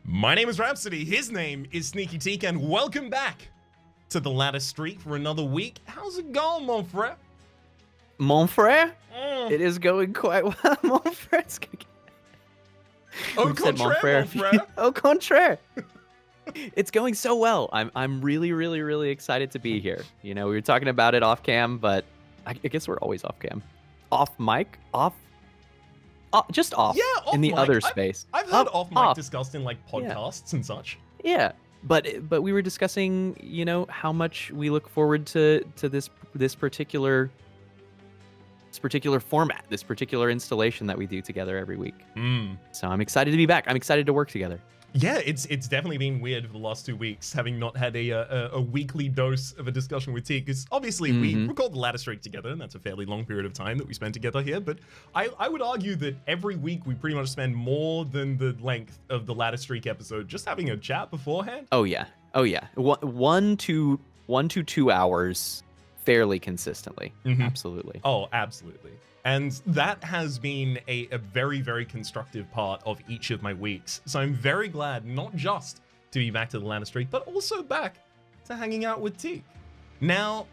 My name is Rhapsody, his name is sneakyteak, and welcome back to the ladder streak for another week. How's it going, mon frere? Mon frere? It is going quite well. Mon frere. Au contraire, mon frere. Au contraire. It's going so well. I'm really excited to be here. You know, we were talking about it off cam, but I guess we're always off cam. Off mic? Just off. Yeah, off in the mic. other space. I've heard off mic discussed in like podcasts and such. Yeah, but we were discussing, you know, how much we look forward to this particular format, this particular installation that we do together every week. So I'm excited to be back. I'm excited to work together. Yeah, it's definitely been weird for the last 2 weeks, having not had a weekly dose of a discussion with Teak, because obviously we record the ladder streak together, and that's a fairly long period of time that we spend together here, but I would argue that every week we pretty much spend more than the length of the ladder streak episode just having a chat beforehand. Oh yeah. 1 to 2 hours fairly consistently. Absolutely. Oh, absolutely. And that has been a very constructive part of each of my weeks. So I'm very glad not just to be back to the ladder streak, but also back to hanging out with Teak. Now,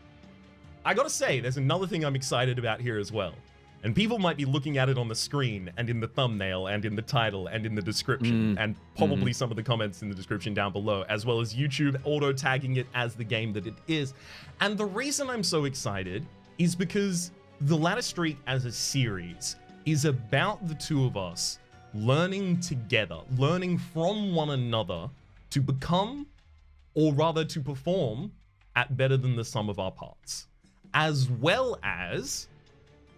I gotta say, there's another thing I'm excited about here as well. And people might be looking at it on the screen and in the thumbnail and in the title and in the description and probably some of the comments in the description down below, as well as YouTube auto-tagging it as the game that it is. And the reason I'm so excited is because the ladder streak as a series is about the two of us learning together, learning from one another to become, or rather to perform, at better than the sum of our parts, as well as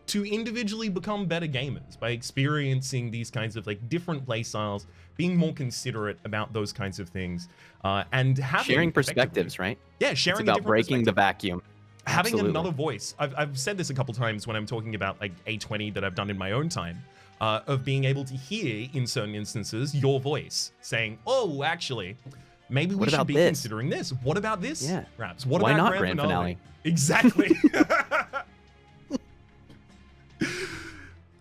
to individually become better gamers by experiencing these kinds of like different play styles, being more considerate about those kinds of things, and having sharing perspectives, right? Yeah, sharing. It's about breaking the vacuum. Having Absolutely. another voice. I've said this a couple times when I'm talking about like A20 that I've done in my own time, of being able to hear in certain instances your voice saying, "Oh, actually, maybe we should be considering this. What about this, yeah. Raps? What Why about not grand finale? Exactly."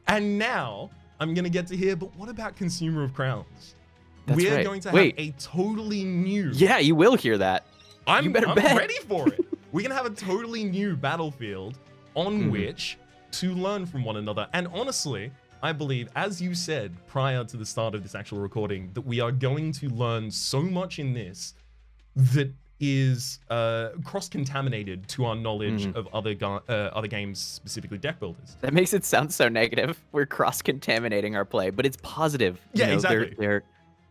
And now I'm gonna get to hear, but what about Consumer of Crowns? We're going to have a totally new. Yeah, you will hear that. I'm bet. ready for it. We're gonna have a totally new battlefield on which to learn from one another. And honestly, I believe, as you said prior to the start of this actual recording, that we are going to learn so much in this that is cross-contaminated to our knowledge of other games, specifically deck builders. That makes it sound so negative. We're cross-contaminating our play, but it's positive. Yeah, exactly.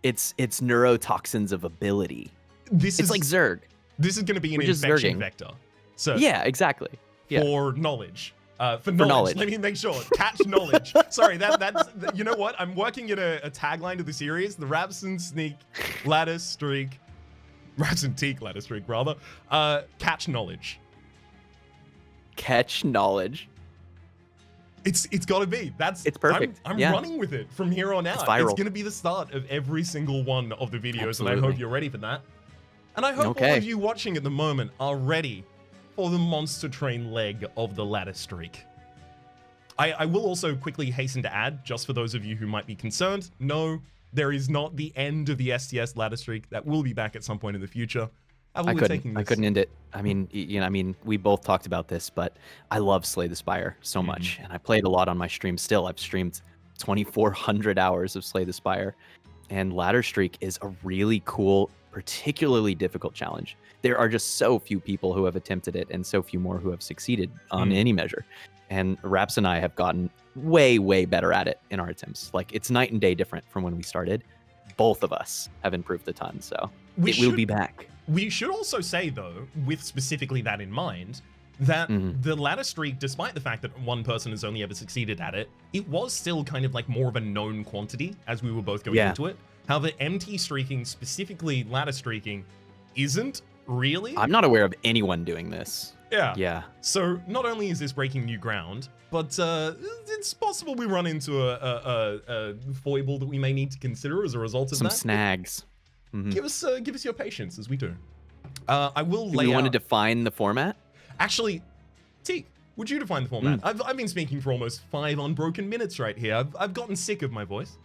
It's neurotoxins of ability. It's like Zerg. This is going to be an infection vector. So yeah, exactly. For knowledge. For knowledge. Let me make sure. Catch knowledge. Sorry, that's you know what? I'm working at a tagline to the series. The Raps and Sneak ladder streak. Raps and Teak ladder streak, rather. Catch knowledge. Catch knowledge. It's got to be. It's perfect. I'm running with it from here on out. It's viral. It's going to be the start of every single one of the videos, and I hope you're ready for that. And I hope all of you watching at the moment are ready for the monster train leg of the ladder streak. I will also quickly hasten to add, just for those of you who might be concerned, no, there is not the end of the STS ladder streak. That will be back at some point in the future. I couldn't end it. I mean, we both talked about this, but I love Slay the Spire so much, and I played a lot on my stream. Still, I've streamed 2,400 hours of Slay the Spire, and ladder streak is a really cool, particularly difficult challenge. There are just so few people who have attempted it, and so few more who have succeeded on any measure. And Raps and I have gotten way better at it in our attempts. Like, it's night and day different from when we started. Both of us have improved a ton, so it will be back. We should also say, though, with specifically that in mind, that the ladder streak, despite the fact that one person has only ever succeeded at it, it was still kind of like more of a known quantity as we were both going into it. However, MT streaking, specifically ladder streaking, isn't really. I'm not aware of anyone doing this. Yeah. So not only is this breaking new ground, but it's possible we run into a foible that we may need to consider as a result of some snags. Give us your patience as we do. I will lay out. You want to define the format? Actually, Teak, would you define the format? I've been speaking for almost 5 unbroken minutes right here. I've gotten sick of my voice.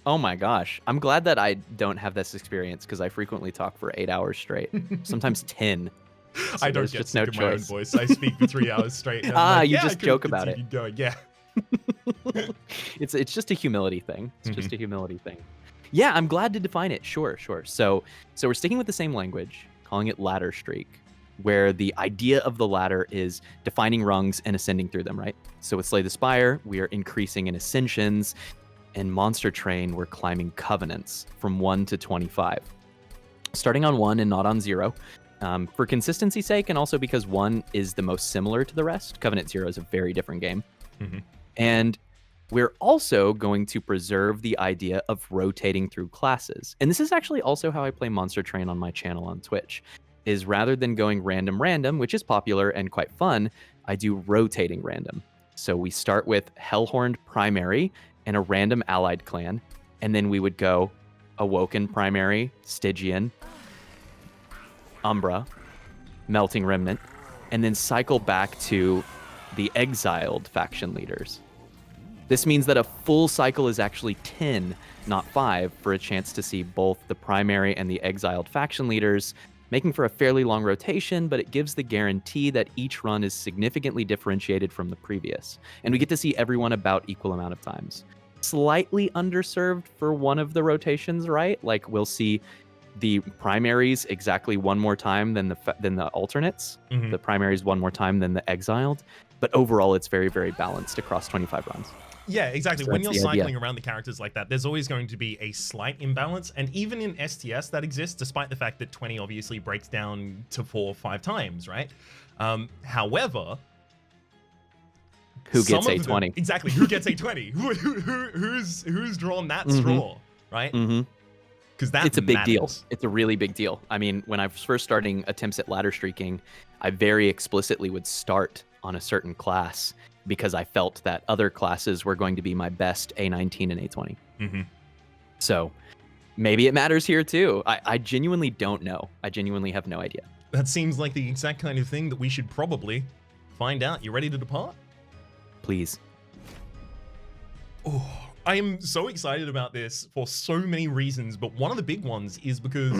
Oh my gosh. I'm glad that I don't have this experience because I frequently talk for 8 hours straight, sometimes 10. So I don't there's get just sick no of my own choice. voice. I speak for 3 hours straight. And I'm like, You yeah, I just could joke have about it. continued going. Yeah. It's just a humility thing. It's just a humility thing. Yeah, I'm glad to define it. Sure. So we're sticking with the same language, calling it ladder streak, where the idea of the ladder is defining rungs and ascending through them, right? So with Slay the Spire, we are increasing in ascensions. In Monster Train, we're climbing covenants from 1 to 25. Starting on 1 and not on 0. For consistency's sake, and also because 1 is the most similar to the rest. Covenant 0 is a very different game. And we're also going to preserve the idea of rotating through classes. And this is actually also how I play Monster Train on my channel on Twitch, is rather than going random, which is popular and quite fun, I do rotating random. So we start with Hellhorned Primary and a random allied clan, and then we would go Awoken Primary, Stygian, Umbra, Melting Remnant, and then cycle back to the exiled faction leaders. This means that a full cycle is actually 10, not 5, for a chance to see both the primary and the exiled faction leaders, making for a fairly long rotation, but it gives the guarantee that each run is significantly differentiated from the previous. And we get to see everyone about equal amount of times. Slightly underserved for one of the rotations, right? Like we'll see the primaries exactly one more time than the alternates. The primaries one more time than the exiled. But overall, it's very, very balanced across 25 runs. Yeah, exactly. So when you're cycling idea. around the characters like that, there's always going to be a slight imbalance. And even in STS that exists, despite the fact that 20 obviously breaks down to 4 or 5 times, right? However, who gets a 20? Exactly. Who gets a 20? Who's drawn that straw, right? Because it's a big deal. It's a really big deal. I mean, when I was first starting attempts at ladder streaking, I very explicitly would start on a certain class because I felt that other classes were going to be my best A19 and A20. So maybe it matters here too. I genuinely don't know. I genuinely have no idea. That seems like the exact kind of thing that we should probably find out. You ready to depart? Please. Oh, I am so excited about this for so many reasons, but one of the big ones is because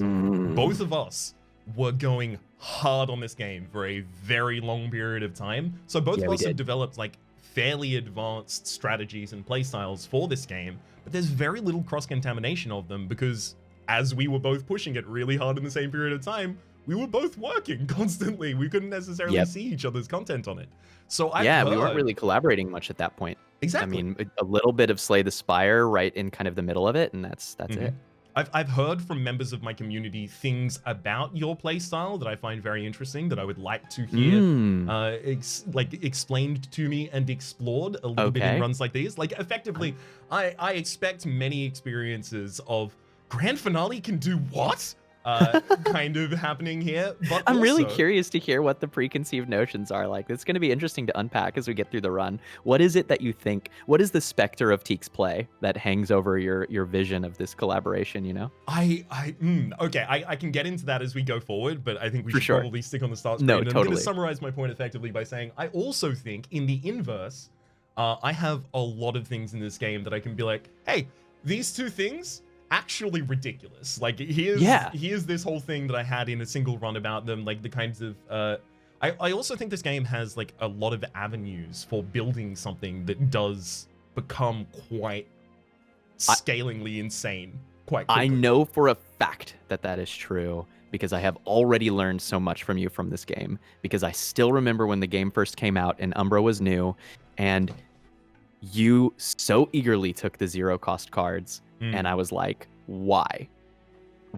both of us were going hard on this game for a very long period of time. So both of us have developed like fairly advanced strategies and playstyles for this game, but there's very little cross-contamination of them because as we were both pushing it really hard in the same period of time, we were both working constantly. We couldn't necessarily see each other's content on it. So we weren't really collaborating much at that point. Exactly. I mean, a little bit of Slay the Spire right in kind of the middle of it, and that's it. I've heard from members of my community things about your playstyle that I find very interesting that I would like to hear explained to me and explored a little bit in runs like these. Like effectively, I expect many experiences of grand finale can do what? Kind of happening here. But I'm really curious to hear what the preconceived notions are. Like, it's going to be interesting to unpack as we get through the run. What is it that you think? What is the specter of Teak's play that hangs over your vision of this collaboration? You know, I can get into that as we go forward, but I think we should probably stick on the start screen. No, and totally. I'm going to summarize my point effectively by saying I also think in the inverse, I have a lot of things in this game that I can be like, hey, these two things. Actually ridiculous. Like here's this whole thing that I had in a single run about them, like the kinds of I also think this game has like a lot of avenues for building something that does become quite scalingly insane quite quickly. I know for a fact that is true because I have already learned so much from you from this game, because I still remember when the game first came out and Umbra was new and you so eagerly took the 0 cost cards. And I was like, why?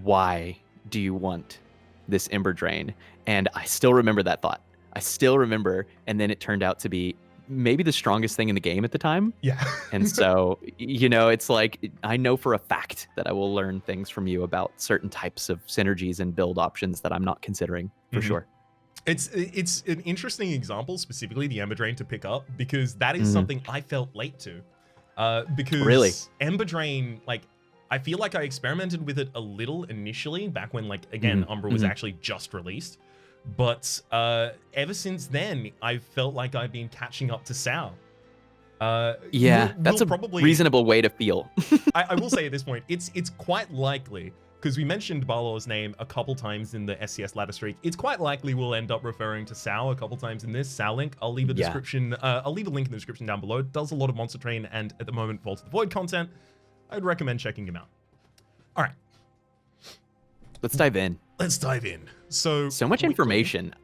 Why do you want this Ember Drain? And I still remember that thought. I still remember. And then it turned out to be maybe the strongest thing in the game at the time. Yeah. And so, you know, it's like, I know for a fact that I will learn things from you about certain types of synergies and build options that I'm not considering for sure. It's an interesting example, specifically the Ember Drain to pick up, because that is something I felt late to. Because Ember Drain, like, I feel like I experimented with it a little initially back when, like, again, Umbra was actually just released. But ever since then, I felt like I've been catching up to Sao. Yeah, we'll that's a probably reasonable way to feel. I will say at this point, it's quite likely, because we mentioned Balor's name a couple times in the SCS ladder streak. It's quite likely we'll end up referring to Sal a couple times in this. Sal Link. I'll leave a description. I'll leave a link in the description down below. It does a lot of Monster Train and at the moment Vault of the Void content. I'd recommend checking him out. All right, Let's dive in. let's dive in. So much quickly, information.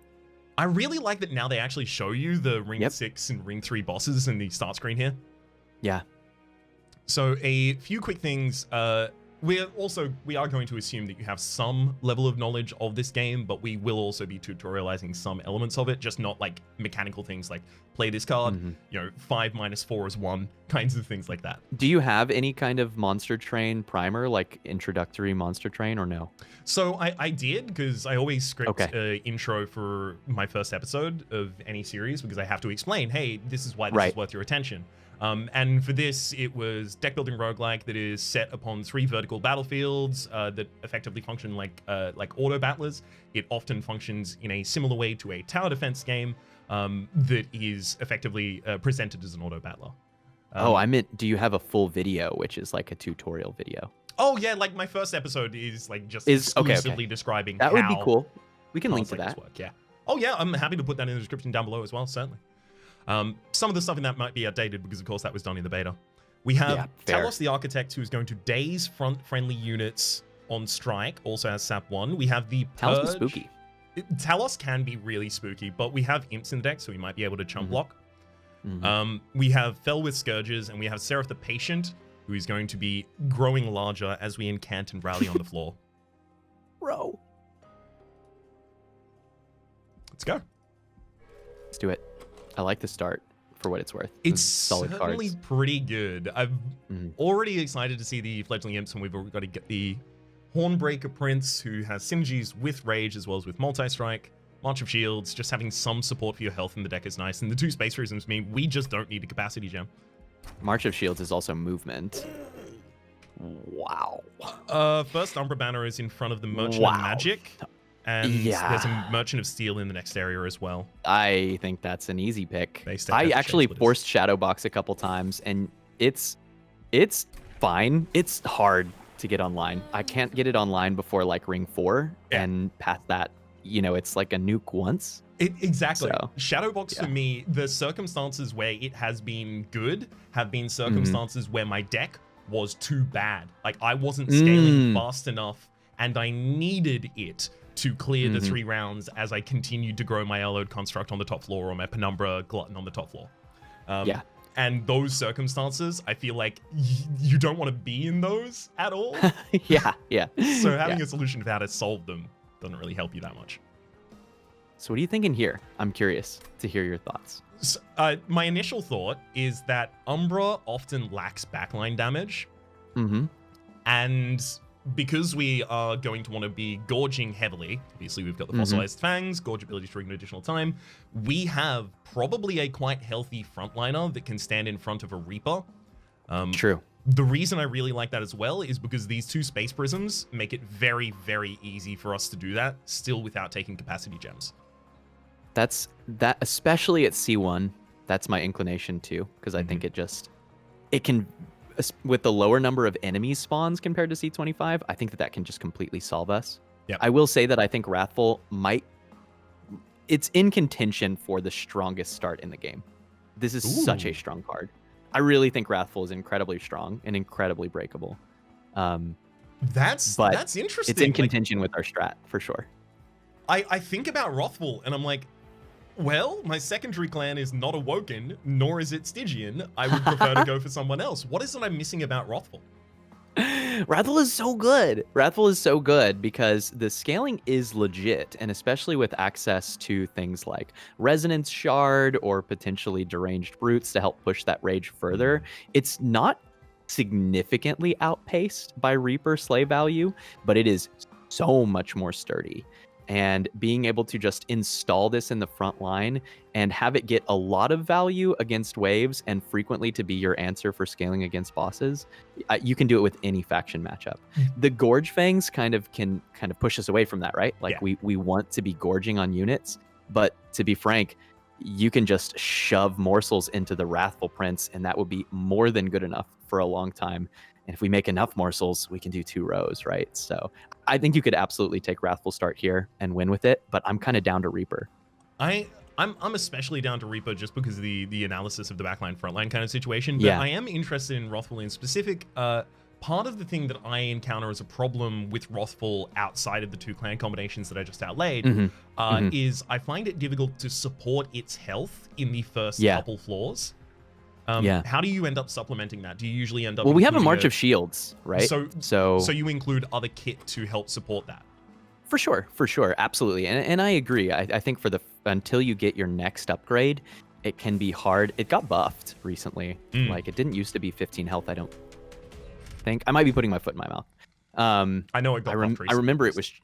I really like that now they actually show you the Ring 6 and Ring 3 bosses in the start screen here. Yeah. So a few quick things. We are going to assume that you have some level of knowledge of this game, but we will also be tutorializing some elements of it, just not like mechanical things like play this card, 5 minus 4 is 1, kinds of things like that. Do you have any kind of Monster Train primer, like introductory Monster Train, or no? So I did, because I always script an intro for my first episode of any series, because I have to explain, hey, this is why this is worth your attention. And for this, it was deck building roguelike that is set upon 3 vertical battlefields that effectively function like auto battlers. It often functions in a similar way to a tower defense game that is effectively presented as an auto battler. I meant, do you have a full video, which is like a tutorial video? Oh yeah, like my first episode is like just exclusively describing that would be cool. We can link to that. Work, yeah. Oh yeah, I'm happy to put that in the description down below as well, certainly. Some of the stuff in that might be outdated because, of course, that was done in the beta. We have Talos the Architect, who is going to daze front-friendly units on strike, also has SAP 1. We have the Purge. Talos is spooky. Talos can be really spooky, but we have Imps in the deck, so we might be able to chump block. We have Fell with Scourges, and we have Seraph the Patient, who is going to be growing larger as we incant and rally on the floor. Bro. Let's go. Let's do it. I like the start for what it's worth. It's solid certainly cards. Pretty good. I'm already excited to see the Fledgling Imps, and we've already got to get the Hornbreaker Prince, who has synergies with Rage as well as with Multi-Strike. March of Shields, just having some support for your health in the deck is nice. And the 2 Space Prisms mean we just don't need a Capacity Gem. March of Shields is also movement. Wow. First Umbra Banner is in front of the Merchant of Magic. And there's a Merchant of Steel in the next area as well. I think that's an easy pick. I actually forced Shadowbox a couple times, and it's fine. It's hard to get online. I can't get it online before like Ring 4, and past that, it's like a nuke once. Exactly. So, Shadowbox for me, the circumstances where it has been good have been circumstances where my deck was too bad. Like I wasn't scaling fast enough, and I needed it to clear the 3 rounds as I continued to grow my Alloyed Construct on the top floor or my Penumbra Glutton on the top floor. And those circumstances, I feel like you don't want to be in those at all. So having a solution for how to solve them doesn't really help you that much. So what are you thinking here? I'm curious to hear your thoughts. So, my initial thought is that Umbra often lacks backline damage. And because we are going to want to be gorging heavily, obviously we've got the Fossilized Fangs, gorge ability to an additional time, we have probably a quite healthy frontliner that can stand in front of a Reaper. True. The reason I really like that as well is because these 2 Space Prisms make it very, very easy for us to do that, still without taking Capacity Gems. That, especially at C1, that's my inclination too, because I think it can, with the lower number of enemies spawns compared to C25, I think that can just completely solve us. I will say that I think Wrathful it's in contention for the strongest start in the game. This is such a strong card. I really think Wrathful is incredibly strong and incredibly breakable. That's interesting. It's in contention with our strat, for sure. I think about Wrathful, and I'm like, well, my secondary clan is not Awoken, nor is it Stygian. I would prefer to go for someone else. What is it I'm missing about Wrathful? Wrathful is so good. Wrathful is so good because the scaling is legit, and especially with access to things like Resonance Shard or potentially Deranged Brutes to help push that rage further, it's not significantly outpaced by Reaper Slay value, but it is so much more sturdy. And being able to just install this in the front line and have it get a lot of value against waves and frequently to be your answer for scaling against bosses, you can do it with any faction matchup. The Gorge Fangs can push us away from that, right? Like we want to be gorging on units, but to be frank, you can just shove morsels into the Wrathful Prince, and that would be more than good enough for a long time. And if we make enough morsels, we can do 2 rows, right? So I think you could absolutely take Wrathful Start here and win with it, but I'm kind of down to Reaper. I'm especially down to Reaper just because of the analysis of the backline frontline kind of situation. But Yeah. I am interested in Wrathful in specific. Part of the thing that I encounter as a problem with Wrathful outside of the 2 clan combinations that I just outlaid is I find it difficult to support its health in the first couple floors. How do you end up supplementing that? Do you usually end up? Well, we have a March of Shields, right? So you include other kit to help support that. For sure, absolutely, and I agree. I think until you get your next upgrade, it can be hard. It got buffed recently. Like, it didn't used to be 15 health. I don't think. I might be putting my foot in my mouth. I know it got buffed recently.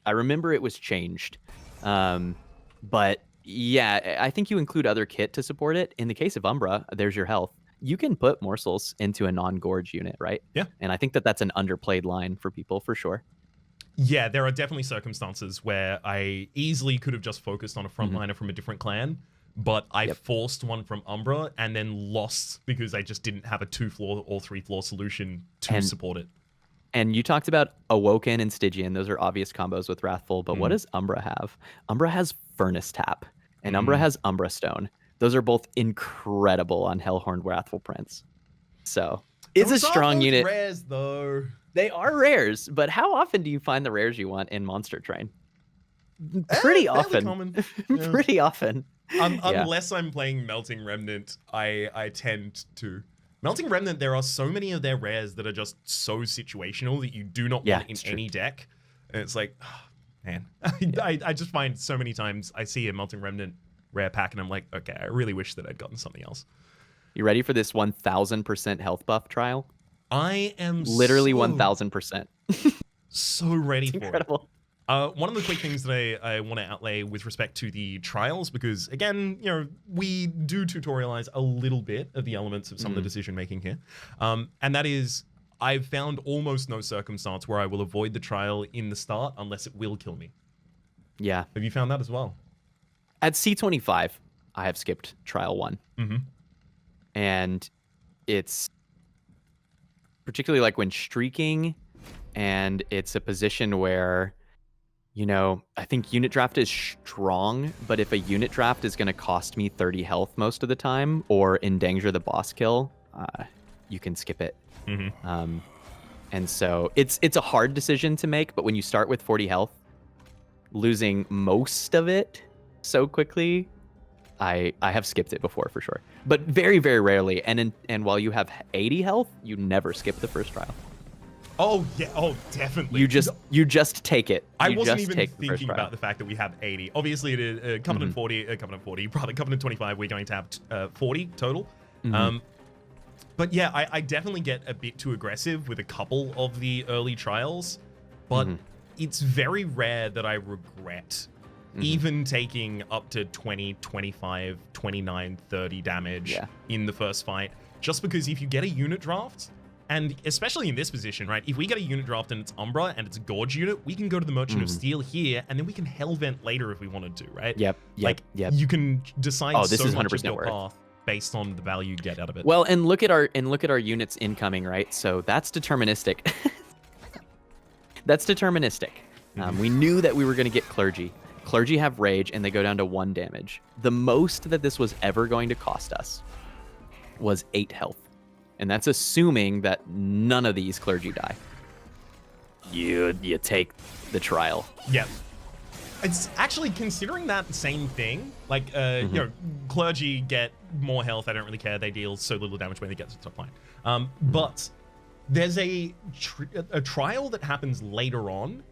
I remember it was changed. But yeah, I think you include other kit to support it. In the case of Umbra, there's your health. You can put morsels into a non-gorge unit, right? Yeah. And I think that's an underplayed line for people for sure. Yeah, there are definitely circumstances where I easily could have just focused on a frontliner from a different clan, but I forced one from Umbra and then lost because I just didn't have a 2-floor or 3-floor solution to support it. And you talked about Awoken and Stygian. Those are obvious combos with Wrathful, but what does Umbra have? Umbra has Furnace Tap, and Umbra has Umbra Stone. Those are both incredible on Hellhorned Wrathful Prince. So it's a strong unit. Rares, though. They are rares, but how often do you find the rares you want in Monster Train? Pretty often. Common. Pretty often. Unless I'm playing Melting Remnant, I tend to. Melting Remnant, there are so many of their rares that are just so situational that you do not want in any deck. And it's like, oh, man. I just find so many times I see a Melting Remnant rare pack and I'm like, okay, I really wish that I'd gotten something else. You ready for this 1000% health buff trial? I am literally 1000%. So ready for incredible. it. One of the quick things that I want to outlay with respect to the trials, because again, we do tutorialize a little bit of the elements of some of the decision making here, and that is I've found almost no circumstance where I will avoid the trial in the start unless it will kill me. Yeah. Have you found that as well? At C25, I have skipped trial 1, and it's particularly like when streaking, and it's a position where, I think unit draft is strong, but if a unit draft is going to cost me 30 health most of the time or endanger the boss kill, you can skip it. And so it's a hard decision to make, but when you start with 40 health, losing most of it so quickly, I have skipped it before for sure, but very, very rarely. And while you have 80 health, you never skip the first trial. Oh yeah, oh definitely. You just take it. I wasn't even thinking about the fact that we have 80. Obviously, it is Covenant 40, Covenant 25. We're going to have 40 total. But yeah, I definitely get a bit too aggressive with a couple of the early trials, but it's very rare that I regret even taking up to 20, 25, 29, 30 damage in the first fight. Just because if you get a unit draft, and especially in this position, right? If we get a unit draft and it's Umbra and it's a Gorge unit, we can go to the Merchant of Steel here, and then we can Hellvent later if we wanted to, right? You can decide so much of your path based on the value you get out of it. Well, and look at our units incoming, right? So that's deterministic. That's deterministic. We knew that we were going to get Clergy. Clergy have Rage, and they go down to 1 damage. The most that this was ever going to cost us was 8 health. And that's assuming that none of these Clergy die. You take the trial. Yeah. It's actually considering that same thing. Like, Clergy get more health. I don't really care. They deal so little damage when they get to the top line. But there's a trial that happens later on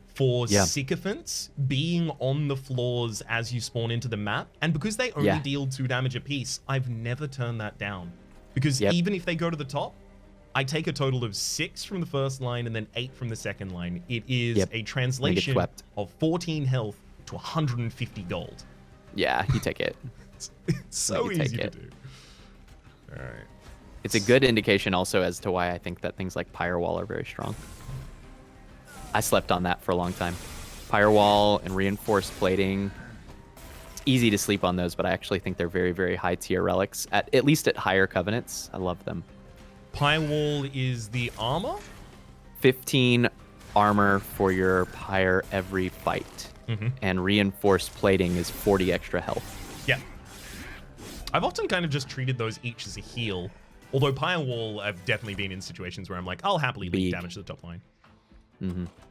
for Sycophants being on the floors as you spawn into the map. And because they only deal 2 damage apiece, I've never turned that down. Because even if they go to the top, I take a total of 6 from the first line and then 8 from the second line. It is a translation of 14 health to 150 gold. Yeah, you take it. It's so easy to do. All right. It's a good indication also as to why I think that things like Firewall are very strong. I slept on that for a long time. Firewall and reinforced plating. easy to sleep on those, but I actually think they're very, very high tier relics, at least at higher covenants. I love them. Wall is the armor? 15 armor for your pyre every fight. And reinforced plating is 40 extra health. Yeah. I've often kind of just treated those each as a heal. Although Wall, I've definitely been in situations where I'm like, I'll happily leak damage to the top line.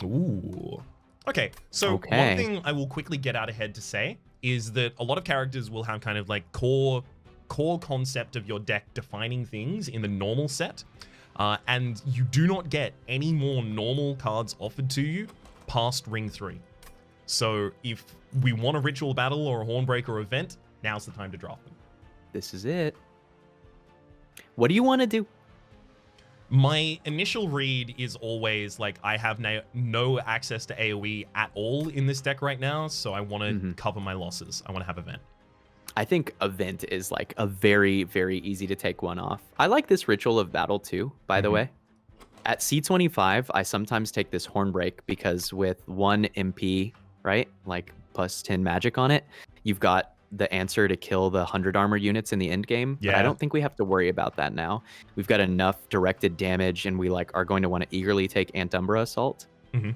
Ooh. Okay, so one thing I will quickly get out ahead to say is that a lot of characters will have kind of like core concept of your deck defining things in the normal set. And you do not get any more normal cards offered to you past Ring 3. So if we want a Ritual Battle or a Hornbreaker event, now's the time to draft them. This is it. What do you want to do? My initial read is always like, I have no access to AoE at all in this deck right now, so I want to cover my losses. I want to have event. I think event is like a very, very easy to take one off. I like this Ritual of Battle too, by the way. At C25, I sometimes take this Hornbreak because with 1 MP, right, like plus 10 magic on it, you've got the answer to kill the 100 armor units in the end game. Yeah. But I don't think we have to worry about that now. We've got enough directed damage, and we like are going to want to eagerly take Umbra Assault.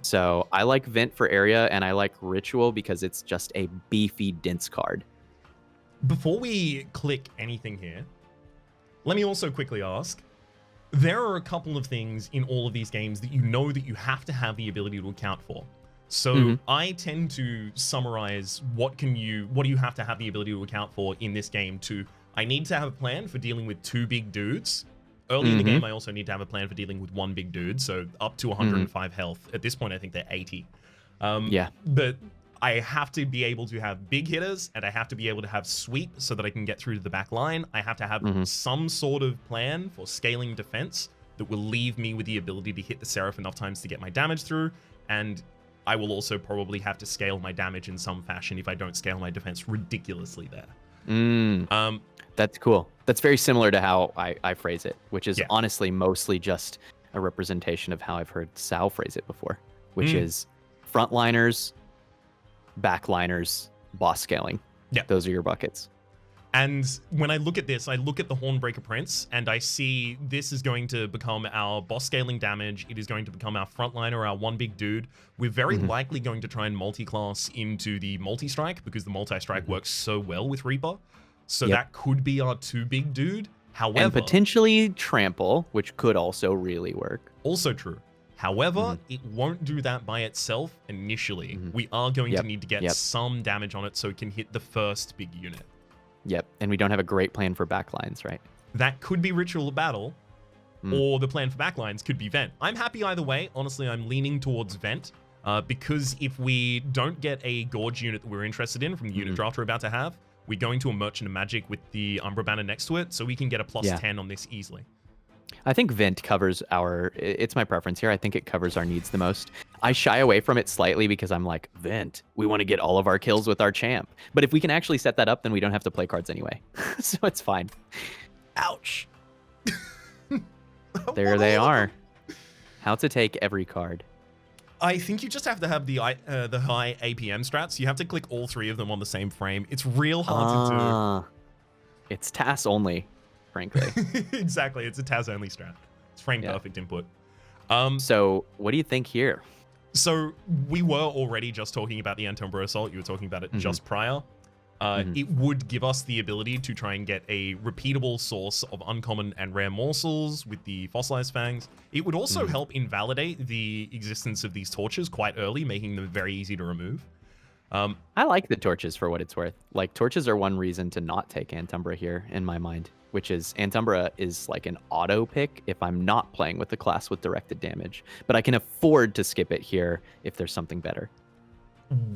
So I like Vent for area, and I like Ritual because it's just a beefy dense card. Before we click anything here, let me also quickly ask, there are a couple of things in all of these games that you know that you have to have the ability to account for. So I tend to summarize what do you have to have the ability to account for in this game to, I need to have a plan for dealing with 2 big dudes. Early in the game, I also need to have a plan for dealing with 1 big dude, so up to 105 health. At this point, I think they're 80. But I have to be able to have big hitters, and I have to be able to have sweep so that I can get through to the back line. I have to have some sort of plan for scaling defense that will leave me with the ability to hit the Seraph enough times to get my damage through, and I will also probably have to scale my damage in some fashion if I don't scale my defense ridiculously there. That's cool. That's very similar to how I phrase it, which is honestly mostly just a representation of how I've heard Sal phrase it before, which is frontliners, backliners, boss scaling. Yeah, those are your buckets. And when I look at this, I look at the Hornbreaker Prince, and I see this is going to become our boss scaling damage. It is going to become our frontliner, our 1 big dude. We're very likely going to try and multi-class into the multi-strike because the multi-strike works so well with Reaper. So that could be our 2 big dude. However, and potentially trample, which could also really work. Also true. However, it won't do that by itself initially. We are going to need to get some damage on it so it can hit the first big unit. Yep, and we don't have a great plan for backlines, right? That could be Ritual of Battle, or the plan for backlines could be Vent. I'm happy either way. Honestly, I'm leaning towards Vent, because if we don't get a Gorge unit that we're interested in from the unit draft we're about to have, we're going to a Merchant of Magic with the Umbra Banner next to it, so we can get a plus 10 on this easily. I think Vent covers it's my preference here. I think it covers our needs the most. I shy away from it slightly because I'm like, Vent, we want to get all of our kills with our champ. But if we can actually set that up, then we don't have to play cards anyway. So it's fine. Ouch. There they are. How to take every card. I think you just have to have the high APM strats. You have to click all 3 of them on the same frame. It's real hard to do. It's TAS only. Frankly. Exactly, it's a TAS only strat. It's frame perfect input. So what do you think here? So we were already just talking about the Umbra Assault. You were talking about it just prior. It would give us the ability to try and get a repeatable source of uncommon and rare morsels with the Fossilized Fangs. It would also help invalidate the existence of these torches quite early, making them very easy to remove. I like the torches for what it's worth. Like, torches are one reason to not take Umbra here in my mind, which is Umbra is like an auto pick if I'm not playing with the class with directed damage, but I can afford to skip it here if there's something better.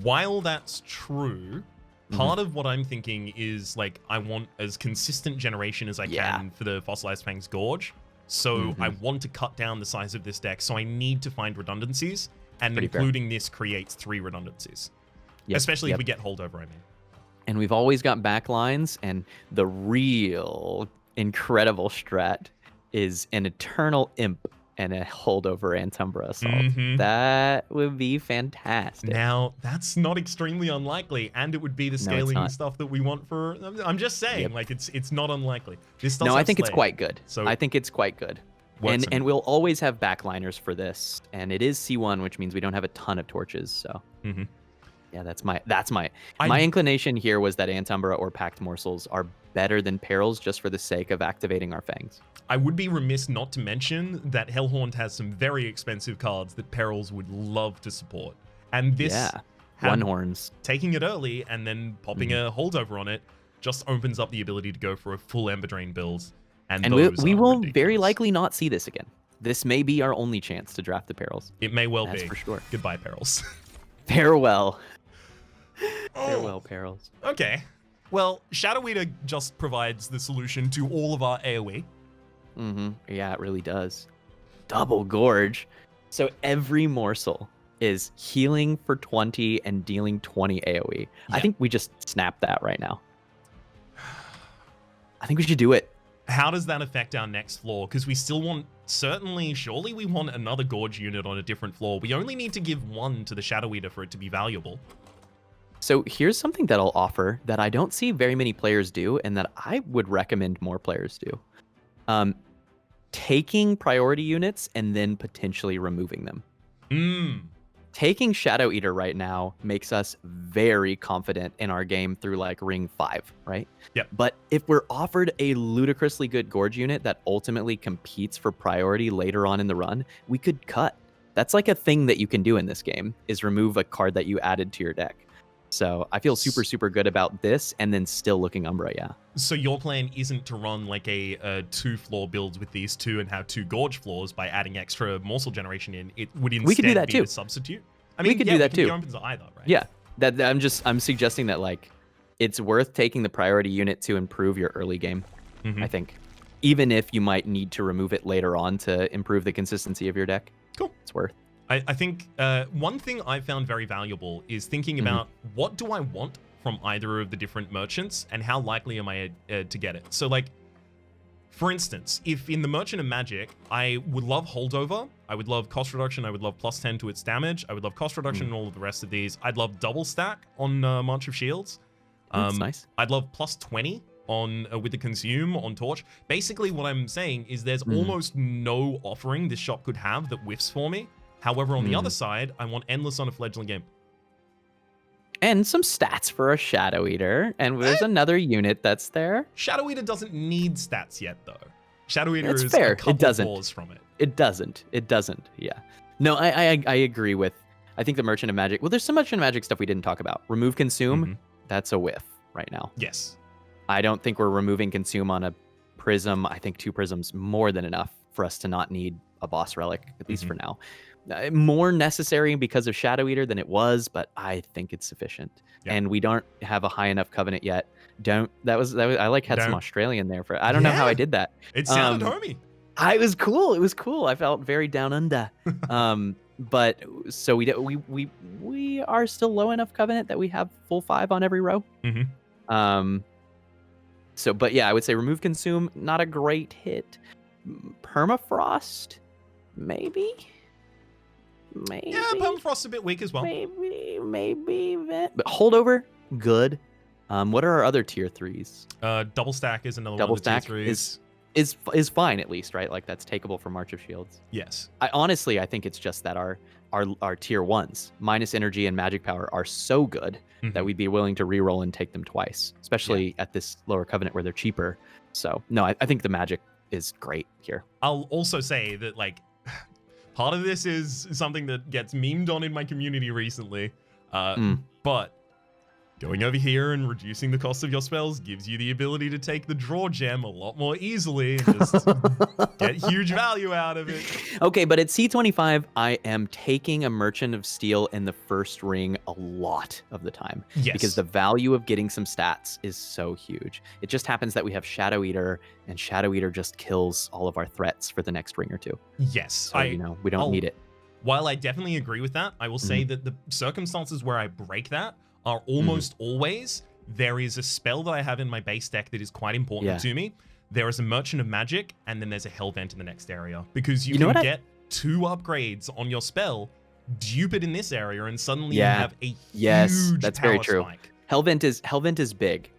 While that's true, part of what I'm thinking is like, I want as consistent generation as I can for the Fossilized Fangs Gorge. So I want to cut down the size of this deck. So I need to find redundancies, and including this creates 3 redundancies. Especially if we get holdover, I mean. And we've always got backlines, and the real incredible strat is an Eternal Imp and a holdover Antumbra Assault. Mhm. That would be fantastic. Now, that's not extremely unlikely, and it would be the No, it's scaling not. stuff that we want for... I'm just saying, Yep. like, it's not unlikely. This does No, I have think it's Slay, quite good. so I think it's quite good. works And we'll always have backliners for this, and it is C1, which means we don't have a ton of torches. So Mhm. yeah, that's my inclination here was that Antumbra or Packed Morsels are better than Perils just for the sake of activating our Fangs. I would be remiss not to mention that Hellhorn has some very expensive cards that Perils would love to support. And this, Yeah, One Horns. taking it early and then popping a holdover on it, just opens up the ability to go for a full Ember Drain build. And we will ridiculous. very likely not see this again. This may be our only chance to draft the Perils. It may well That's be. for sure. Goodbye, Perils. Farewell. Oh. Farewell, Perils. Okay. Well, Shadow Eater just provides the solution to all of our AoE. Yeah, it really does. Double Gorge. So every morsel is healing for 20 and dealing 20 AoE. Yeah. I think we just snapped that right now. I think we should do it. How does that affect our next floor? Because we still want, surely we want another Gorge unit on a different floor. We only need to give one to the Shadow Eater for it to be valuable. So here's something that I'll offer that I don't see very many players do and that I would recommend more players do. Taking priority units and then potentially removing them. Taking Shadow Eater right now makes us very confident in our game through like ring 5, right? Yep. But if we're offered a ludicrously good Gorge unit that ultimately competes for priority later on in the run, we could cut. That's like a thing that you can do in this game, is remove a card that you added to your deck. So I feel super, super good about this and then still looking Umbra, yeah. So your plan isn't to run like a 2-floor build with these two and have 2 Gorge floors by adding extra morsel generation in. It would instead we could do that be too. a substitute. I mean, we could do that too. Be open to either, right? Yeah, I'm suggesting that like it's worth taking the priority unit to improve your early game. I think, even if you might need to remove it later on to improve the consistency of your deck. Cool. It's worth. I think one thing I found very valuable is thinking about what do I want from either of the different merchants and how likely am I to get it. So like, for instance, if in the Merchant of Magic, I would love Holdover, I would love cost reduction, I would love plus 10 to its damage, I would love cost reduction and all of the rest of these. I'd love double stack on March of Shields. That's nice. I'd love plus 20 on with the Consume on Torch. Basically what I'm saying is there's almost no offering this shop could have that whiffs for me. However, on the other side, I want Endless on a fledgling game. And some stats for a Shadow Eater. And there's another unit that's there. Shadow Eater doesn't need stats yet, though. Shadow Eater That's is fair. a couple It doesn't. floors from it. It doesn't. Yeah. No, I agree with, I think the Merchant of Magic, well, there's some Merchant of Magic stuff we didn't talk about. Remove Consume, that's a whiff right now. Yes. I don't think we're removing Consume on a Prism. I think 2 Prisms more than enough for us to not need a boss relic, at least for now. More necessary because of Shadow Eater than it was, but I think it's sufficient. Yeah. And we don't have a high enough covenant yet. That was I like had some Australian there for I don't know how I did that. It sounded homey. It was cool. I felt very down under. But so we are still low enough covenant that we have full 5 on every row. So but yeah, I would say remove Consume, not a great hit. Permafrost, maybe. Yeah, Permafrost's a bit weak as well. Maybe. But Holdover, good. What are our other tier 3s? Double Stack is another Double one of the Stack tier 3s. is fine at least, right? Like that's takeable for March of Shields. Yes. I think it's just that our tier 1s, minus energy and magic power, are so good that we'd be willing to reroll and take them twice, especially at this lower covenant where they're cheaper. So no, I think the magic is great here. I'll also say that like part of this is something that gets memed on in my community recently, but going over here and reducing the cost of your spells gives you the ability to take the draw gem a lot more easily and just get huge value out of it. Okay, but at C25, I am taking a Merchant of Steel in the first ring a lot of the time. Yes. Because the value of getting some stats is so huge. It just happens that we have Shadow Eater, and Shadow Eater just kills all of our threats for the next ring or two. Yes. So, we don't need it. While I definitely agree with that, I will say that the circumstances where I break that are almost always there is a spell that I have in my base deck that is quite important to me there is a Merchant of Magic, and then there's a Hellvent in the next area. Because you know can what get 2 upgrades on your spell, dupe it in this area, and suddenly you Yeah. have a Yes, huge that's power very true. spike. Hellvent is big,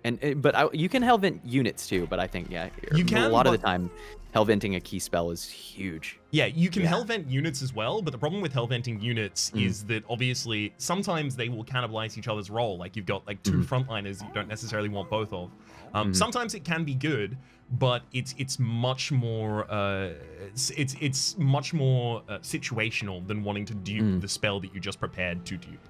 but you can Hellvent units too. But I think You can, a lot of the time, Hellventing a key spell is huge. Yeah, you can Hellvent units as well, but the problem with Hellventing units is that obviously sometimes they will cannibalize each other's role. Like you've got like 2 frontliners you don't necessarily want both of. Sometimes it can be good, but it's much more it's much more situational than wanting to dupe the spell that you just prepared to dupe.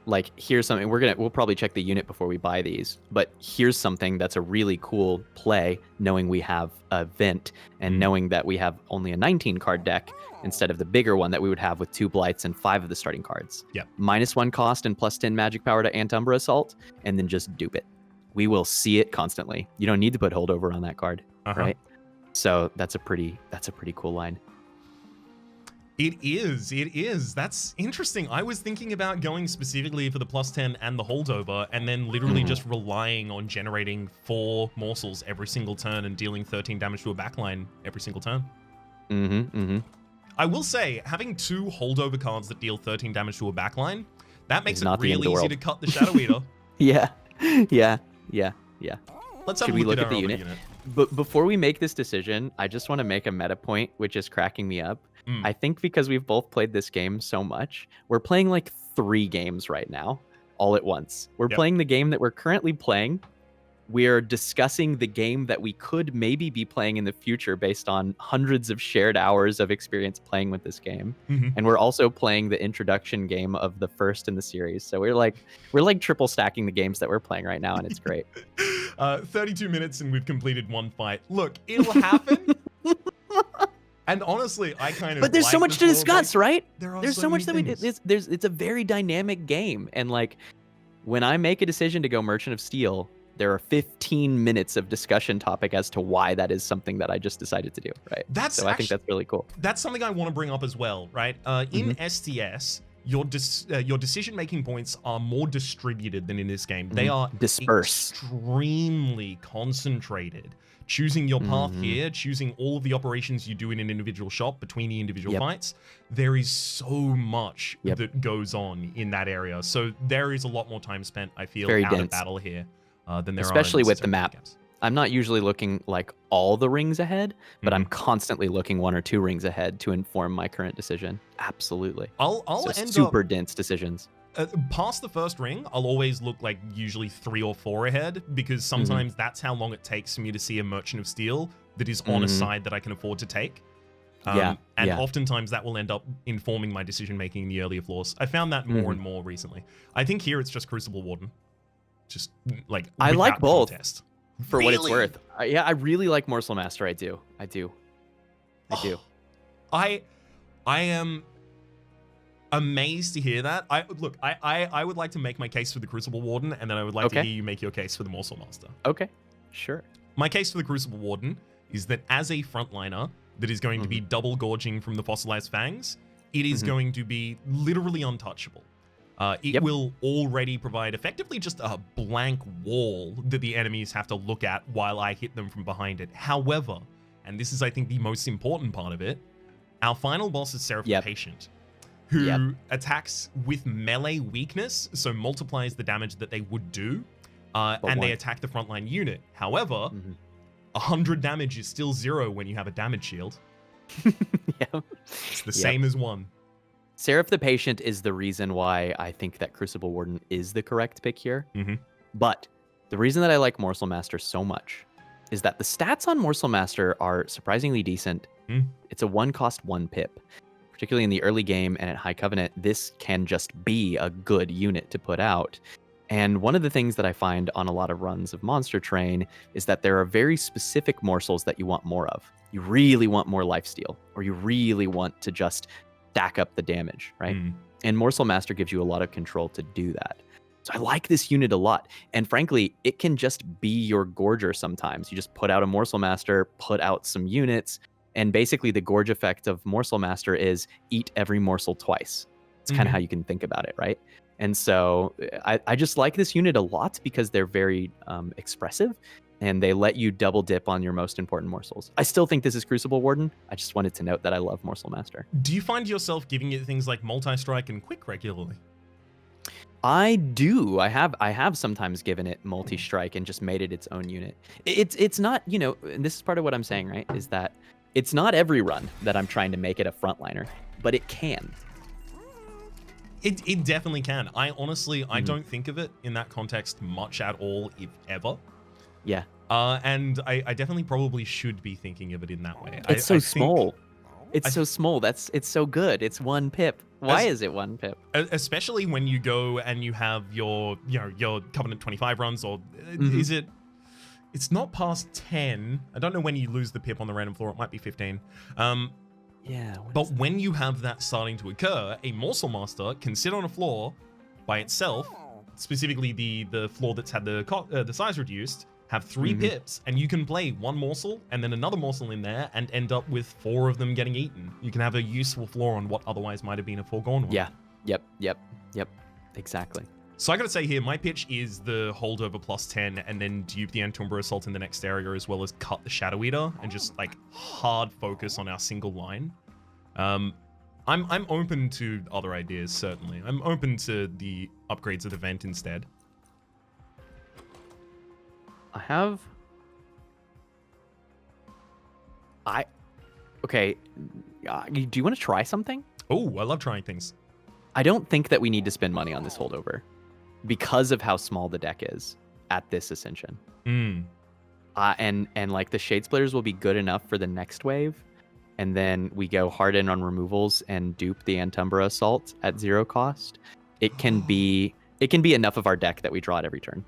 Like, here's something we'll probably check the unit before we buy these, but here's something that's a really cool play, knowing we have a vent and knowing that we have only a 19 card deck instead of the bigger one that we would have with 2 blights and 5 of the starting cards. Yep. -1 cost and +10 magic power to Umbra Assault, and then just dupe it. We will see it constantly. You don't need to put holdover on that card, right? So that's a pretty cool line. It is. That's interesting. I was thinking about going specifically for the +10 and the holdover, and then literally just relying on generating 4 morsels every single turn and dealing 13 damage to a backline every single turn. I will say, having 2 holdover cards that deal 13 damage to a backline, that makes it real easy to cut the Shadow Eater. Yeah. Let's have Should a we look look at at the our unit? unit. But before we make this decision, I just want to make a meta point, which is cracking me up. I think because we've both played this game so much, we're playing like 3 games right now, all at once. We're playing the game that we're currently playing. We're discussing the game that we could maybe be playing in the future based on hundreds of shared hours of experience playing with this game. And we're also playing the introduction game of the first in the series. So we're like triple stacking the games that we're playing right now, and it's great. 32 minutes and we've completed 1 fight. Look, it'll happen. And honestly, I kind of. But there's so much to discuss, right? There's so much that it's a very dynamic game, and like when I make a decision to go Merchant of Steel, there are 15 minutes of discussion topic as to why that is something that I just decided to do, right? I think that's really cool. That's something I want to bring up as well, right? In STS, your decision-making points are more distributed than in this game. They are dispersed, extremely concentrated. Choosing your path here, choosing all of the operations you do in an individual shop between the individual fights, there is so much that goes on in that area. So there is a lot more time spent, I feel, very out dense of battle here than there especially are with the map. Games. I'm not usually looking like all the rings ahead, but I'm constantly looking 1 or 2 rings ahead to inform my current decision. Absolutely. I'll so end super up, dense decisions. Past the first ring, I'll always look like usually 3 or 4 ahead, because sometimes that's how long it takes for me to see a Merchant of Steel that is on a side that I can afford to take. And oftentimes that will end up informing my decision making in the earlier floors. I found that more and more recently. I think here it's just Crucible Warden. Just like I like both contest. For what it's worth. I really like Morsel Master. I do. I am amazed to hear that. I would like to make my case for the Crucible Warden, and then I would like to hear you make your case for the Morsel Master. Okay, sure. My case for the Crucible Warden is that as a frontliner that is going to be double gorging from the Fossilized Fangs, it is going to be literally untouchable. It will already provide effectively just a blank wall that the enemies have to look at while I hit them from behind it. However, and this is, I think, the most important part of it, our final boss is Seraph the Patient, who attacks with melee weakness, so multiplies the damage that they would do, and they attack the frontline unit. However, 100 damage is still 0 when you have a damage shield. It's the same as 1. Seraph the Patient is the reason why I think that Crucible Warden is the correct pick here. But the reason that I like Morsel Master so much is that the stats on Morsel Master are surprisingly decent. It's a 1 cost 1 pip. Particularly in the early game and at High Covenant, this can just be a good unit to put out. And one of the things that I find on a lot of runs of Monster Train is that there are very specific morsels that you want more of. You really want more lifesteal, or you really want to just stack up the damage, right? And Morsel Master gives you a lot of control to do that. So I like this unit a lot. And frankly, it can just be your Gorger sometimes. You just put out a Morsel Master, put out some units, and basically the Gorge effect of Morsel Master is eat every morsel twice. It's kind of how you can think about it, right? And so I just like this unit a lot because they're very expressive and they let you double dip on your most important morsels. I still think this is Crucible Warden. I just wanted to note that I love Morsel Master. Do you find yourself giving it things like multi-strike and quick regularly? I do. I have sometimes given it multi-strike and just made it its own unit. It's not, and this is part of what I'm saying, right? Is that it's not every run that I'm trying to make it a frontliner, but it can. It definitely can. I honestly, I don't think of it in that context much at all, if ever. Yeah. And I definitely probably should be thinking of it in that way. It's so small. It's so small. It's so good. It's 1 pip. Why is it 1 pip? Especially when you go and you have your Covenant 25 runs, or is it? It's not past 10. I don't know when you lose the pip on the random floor. It might be 15. Yeah. But when you have that starting to occur, a Morsel Master can sit on a floor by itself, specifically the floor that's had the size reduced, have 3 pips, and you can play 1 morsel and then another morsel in there and end up with 4 of them getting eaten. You can have a useful floor on what otherwise might have been a foregone one. Yeah. Yep. Exactly. So I gotta say here, my pitch is the holdover plus 10 and then dupe the Umbra Assault in the next area, as well as cut the Shadow Eater and just like hard focus on our single line. I'm open to other ideas, certainly. I'm open to the upgrades of the vent instead. Okay. Do you want to try something? Oh, I love trying things. I don't think that we need to spend money on this holdover because of how small the deck is at this Ascension. And like the Shade Splitters will be good enough for the next wave. And then we go hard in on removals and dupe the Umbra Assault at 0 cost. It can be enough of our deck that we draw it every turn.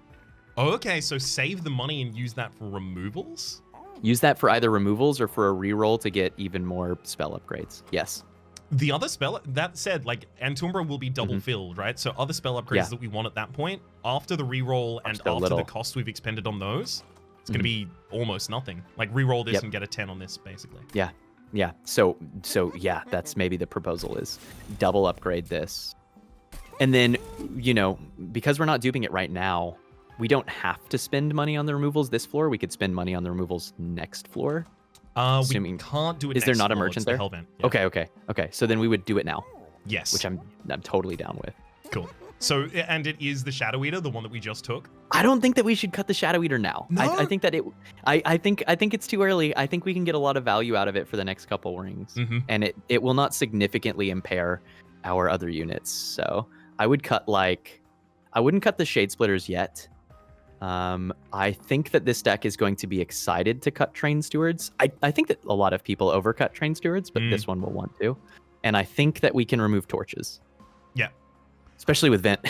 Oh, okay, so save the money and use that for removals? Use that for either removals or for a reroll to get even more spell upgrades. Yes. The other spell, that said, like, Antumbra will be double filled, right? So other spell upgrades that we want at that point, after the reroll and after the cost we've expended on those, it's going to be almost nothing. Like, reroll this and get a 10 on this, basically. Yeah. So yeah, that's maybe the proposal is double upgrade this. And then, because we're not duping it right now, we don't have to spend money on the removals this floor. We could spend money on the removals next floor. We can't do it. Is there not a merchant there? Yeah. Okay. So then we would do it now. Yes. Which I'm totally down with. Cool. So, and it is the Shadow Eater, the one that we just took? I don't think that we should cut the Shadow Eater now. No? I think that I think it's too early. I think we can get a lot of value out of it for the next couple rings. And it will not significantly impair our other units. So I wouldn't cut the Shade Splitters yet. I think that this deck is going to be excited to cut Train Stewards. I think that a lot of people overcut Train Stewards, but this one will want to. And I think that we can remove torches. Yeah. Especially with Vent.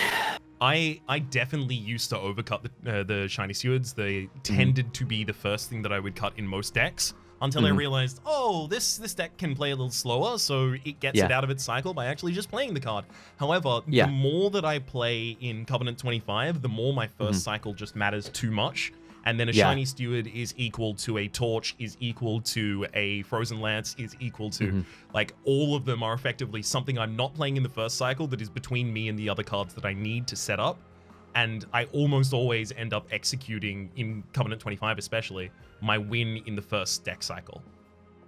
I definitely used to overcut the Shiny Stewards. They tended to be the first thing that I would cut in most decks. Until I realized, this deck can play a little slower, so it gets it out of its cycle by actually just playing the card. However, the more that I play in Covenant 25, the more my first cycle just matters too much. And then a Shiny Steward is equal to a Torch, is equal to a Frozen Lance, is equal to, like, all of them are effectively something I'm not playing in the first cycle that is between me and the other cards that I need to set up. And I almost always end up executing, in Covenant 25 especially, my win in the first deck cycle.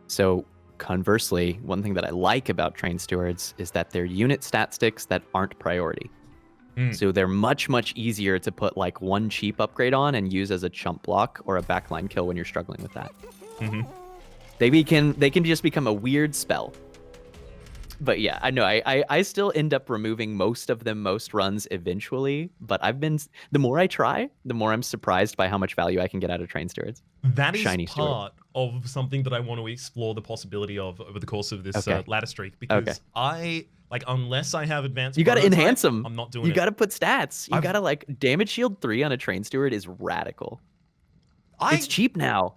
So conversely, one thing that I like about Train Stewards is that they're unit stat sticks that aren't priority. So they're much, much easier to put like one cheap upgrade on and use as a chump block or a backline kill when you're struggling with that. They can just become a weird spell. But yeah, I know I still end up removing most of them most runs eventually, but the more I try, the more I'm surprised by how much value I can get out of Train Stewards. That is part of something that I want to explore the possibility of over the course of this ladder streak, because unless I have advanced, you got to enhance them. I'm not doing it. You got to put stats. You got to damage shield 3 on a Train Steward is radical. It's cheap now.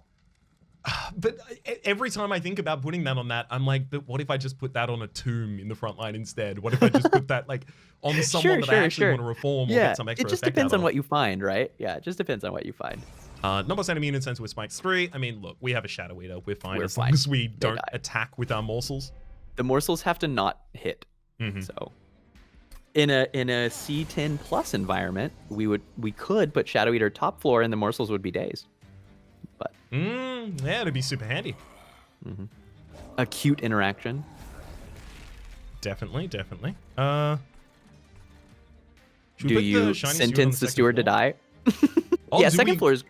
But every time I think about putting that on that, I'm like, but what if I just put that on a tomb in the front line instead? What if I just put that on someone that I actually want to reform or get some extra it just effect depends out on of? what you find, right? Yeah, it just depends on what you find. Number enemy units with Spikes 3. I mean, look, we have a Shadow Eater. We're fine as long as we don't attack with our morsels. The morsels have to not hit. So in a C10 plus environment, we could put Shadow Eater top floor and the morsels would be days. but yeah, it'd be super handy. A cute interaction. Definitely. Do you sentence the steward to die? Oh, yeah, second floor is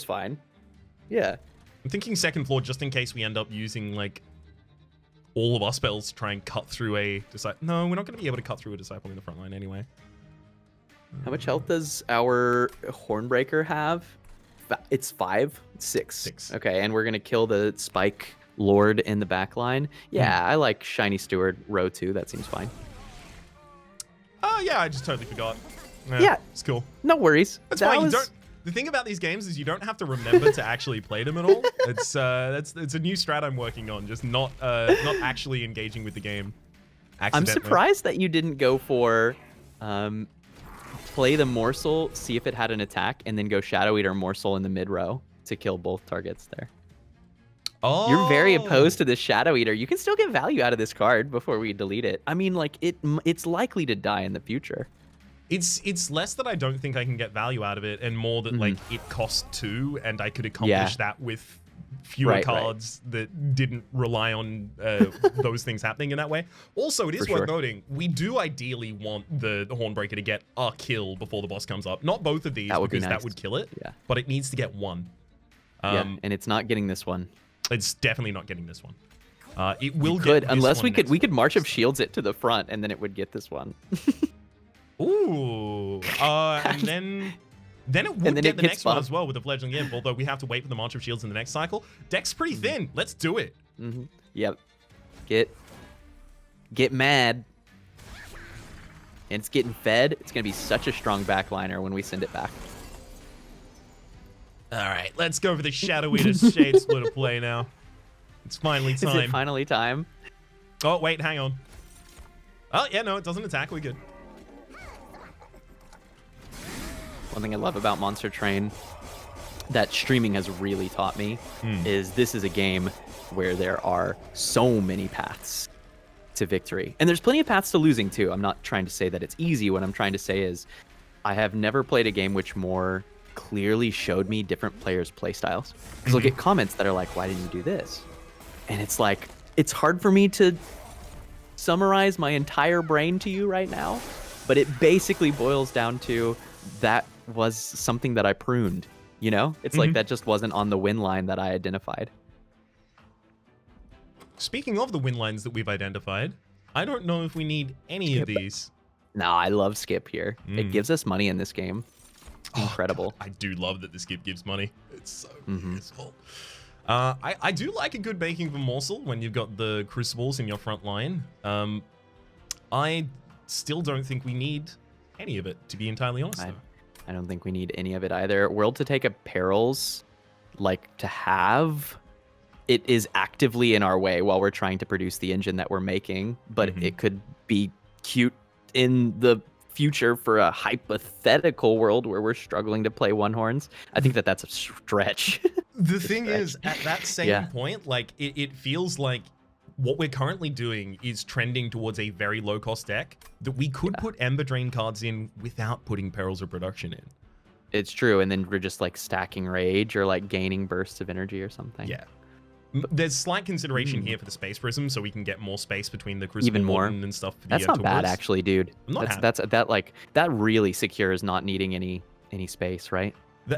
fine. Yeah. I'm thinking second floor just in case we end up using like all of our spells to try and cut through a disciple. No, we're not going to be able to cut through a disciple in the front line anyway. How much health does our Hornbreaker have? It's 5? 6. 6. Okay, and we're going to kill the Spike Lord in the back line. Yeah, I like Shiny Steward row 2. That seems fine. Oh, yeah, I just totally forgot. Yeah. It's cool. No worries. That's fine. The thing about these games is you don't have to remember to actually play them at all. It's a new strat I'm working on, just not actually engaging with the game I'm surprised that you didn't go for play the morsel, see if it had an attack, and then go Shadow Eater morsel in the mid row to kill both targets there. Oh, you're very opposed to the Shadow Eater. You can still get value out of this card before we delete it. I mean, like it's likely to die in the future. It's less that I don't think I can get value out of it, and more that like it costs 2, and I could accomplish that with fewer cards that didn't rely on those things happening in that way. Also, it is worth noting, we do ideally want the Hornbreaker to get a kill before the boss comes up. Not both of these, because that would kill it. Yeah. But it needs to get 1. Yeah, and it's not getting this one. It's definitely not getting this one. It will get this unless we could March of Shields it to the front, and then it would get this one. Ooh. And then it would get the next one as well with the Fledgling Imp, although we have to wait for the March of Shields in the next cycle. Deck's pretty thin. Let's do it. Yep. Get mad. And it's getting fed. It's going to be such a strong backliner when we send it back. All right, let's go for the Shadow Eater Shade Splitter play now. It's finally time. Is it finally time? Oh, wait, hang on. Oh, yeah, no, it doesn't attack. We're good. One thing I love about Monster Train that streaming has really taught me is this is a game where there are so many paths to victory. And there's plenty of paths to losing, too. I'm not trying to say that it's easy. What I'm trying to say is I have never played a game which more clearly showed me different players' playstyles. Because I'll get comments that are like, why didn't you do this? And it's like, it's hard for me to summarize my entire brain to you right now, but it basically boils down to that was something that I pruned, you know? It's like that just wasn't on the win line that I identified. Speaking of the win lines that we've identified, I don't know if we need any of these. No, I love Skip here. It gives us money in this game. Incredible. God, I do love that the Skip gives money. It's so useful. I do like a good baking of a morsel when you've got the Crucibles in your front line. I still don't think we need any of it, to be entirely honest. I don't think we need any of it either. World to Take a Perils, like to have, it is actively in our way while we're trying to produce the engine that we're making, but it could be cute in the future for a hypothetical world where we're struggling to play one horns. I think that that's a stretch. The thing is, at that same point, like it feels like what we're currently doing is trending towards a very low-cost deck that we could put Ember Drain cards in without putting Perils of Production in. It's true, and then we're just like stacking Rage or like gaining bursts of energy or something. Yeah. There's slight consideration here for the Space Prism, so we can get more space between the Crucible Warden and stuff. For that's not bad, actually, dude. That really secures not needing any space, right?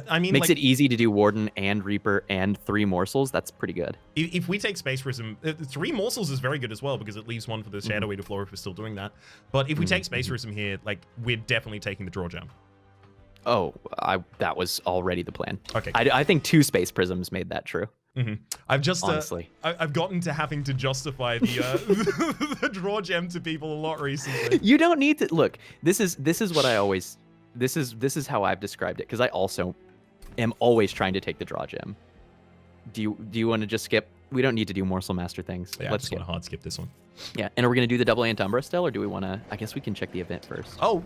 I mean, makes it easy to do Warden and Reaper and 3 morsels. That's pretty good. If we take Space Prism, 3 morsels is very good as well because it leaves 1 for the Shadow Eater floor if we're still doing that. But if we take Space Prism here, like we're definitely taking the draw gem. Oh, that was already the plan. Okay. I think 2 Space Prisms made that true. I've just honestly, I've gotten to having to justify the the draw gem to people a lot recently. You don't need to look. This is what I always. This is how I've described it because I also am always trying to take the draw gem. Do you want to just skip? We don't need to do Morsel Master things. Yeah, let's want to hard skip this one. Yeah, and are we going to do the double Antumbra still, or do we want to? I guess we can check the event first. Oh,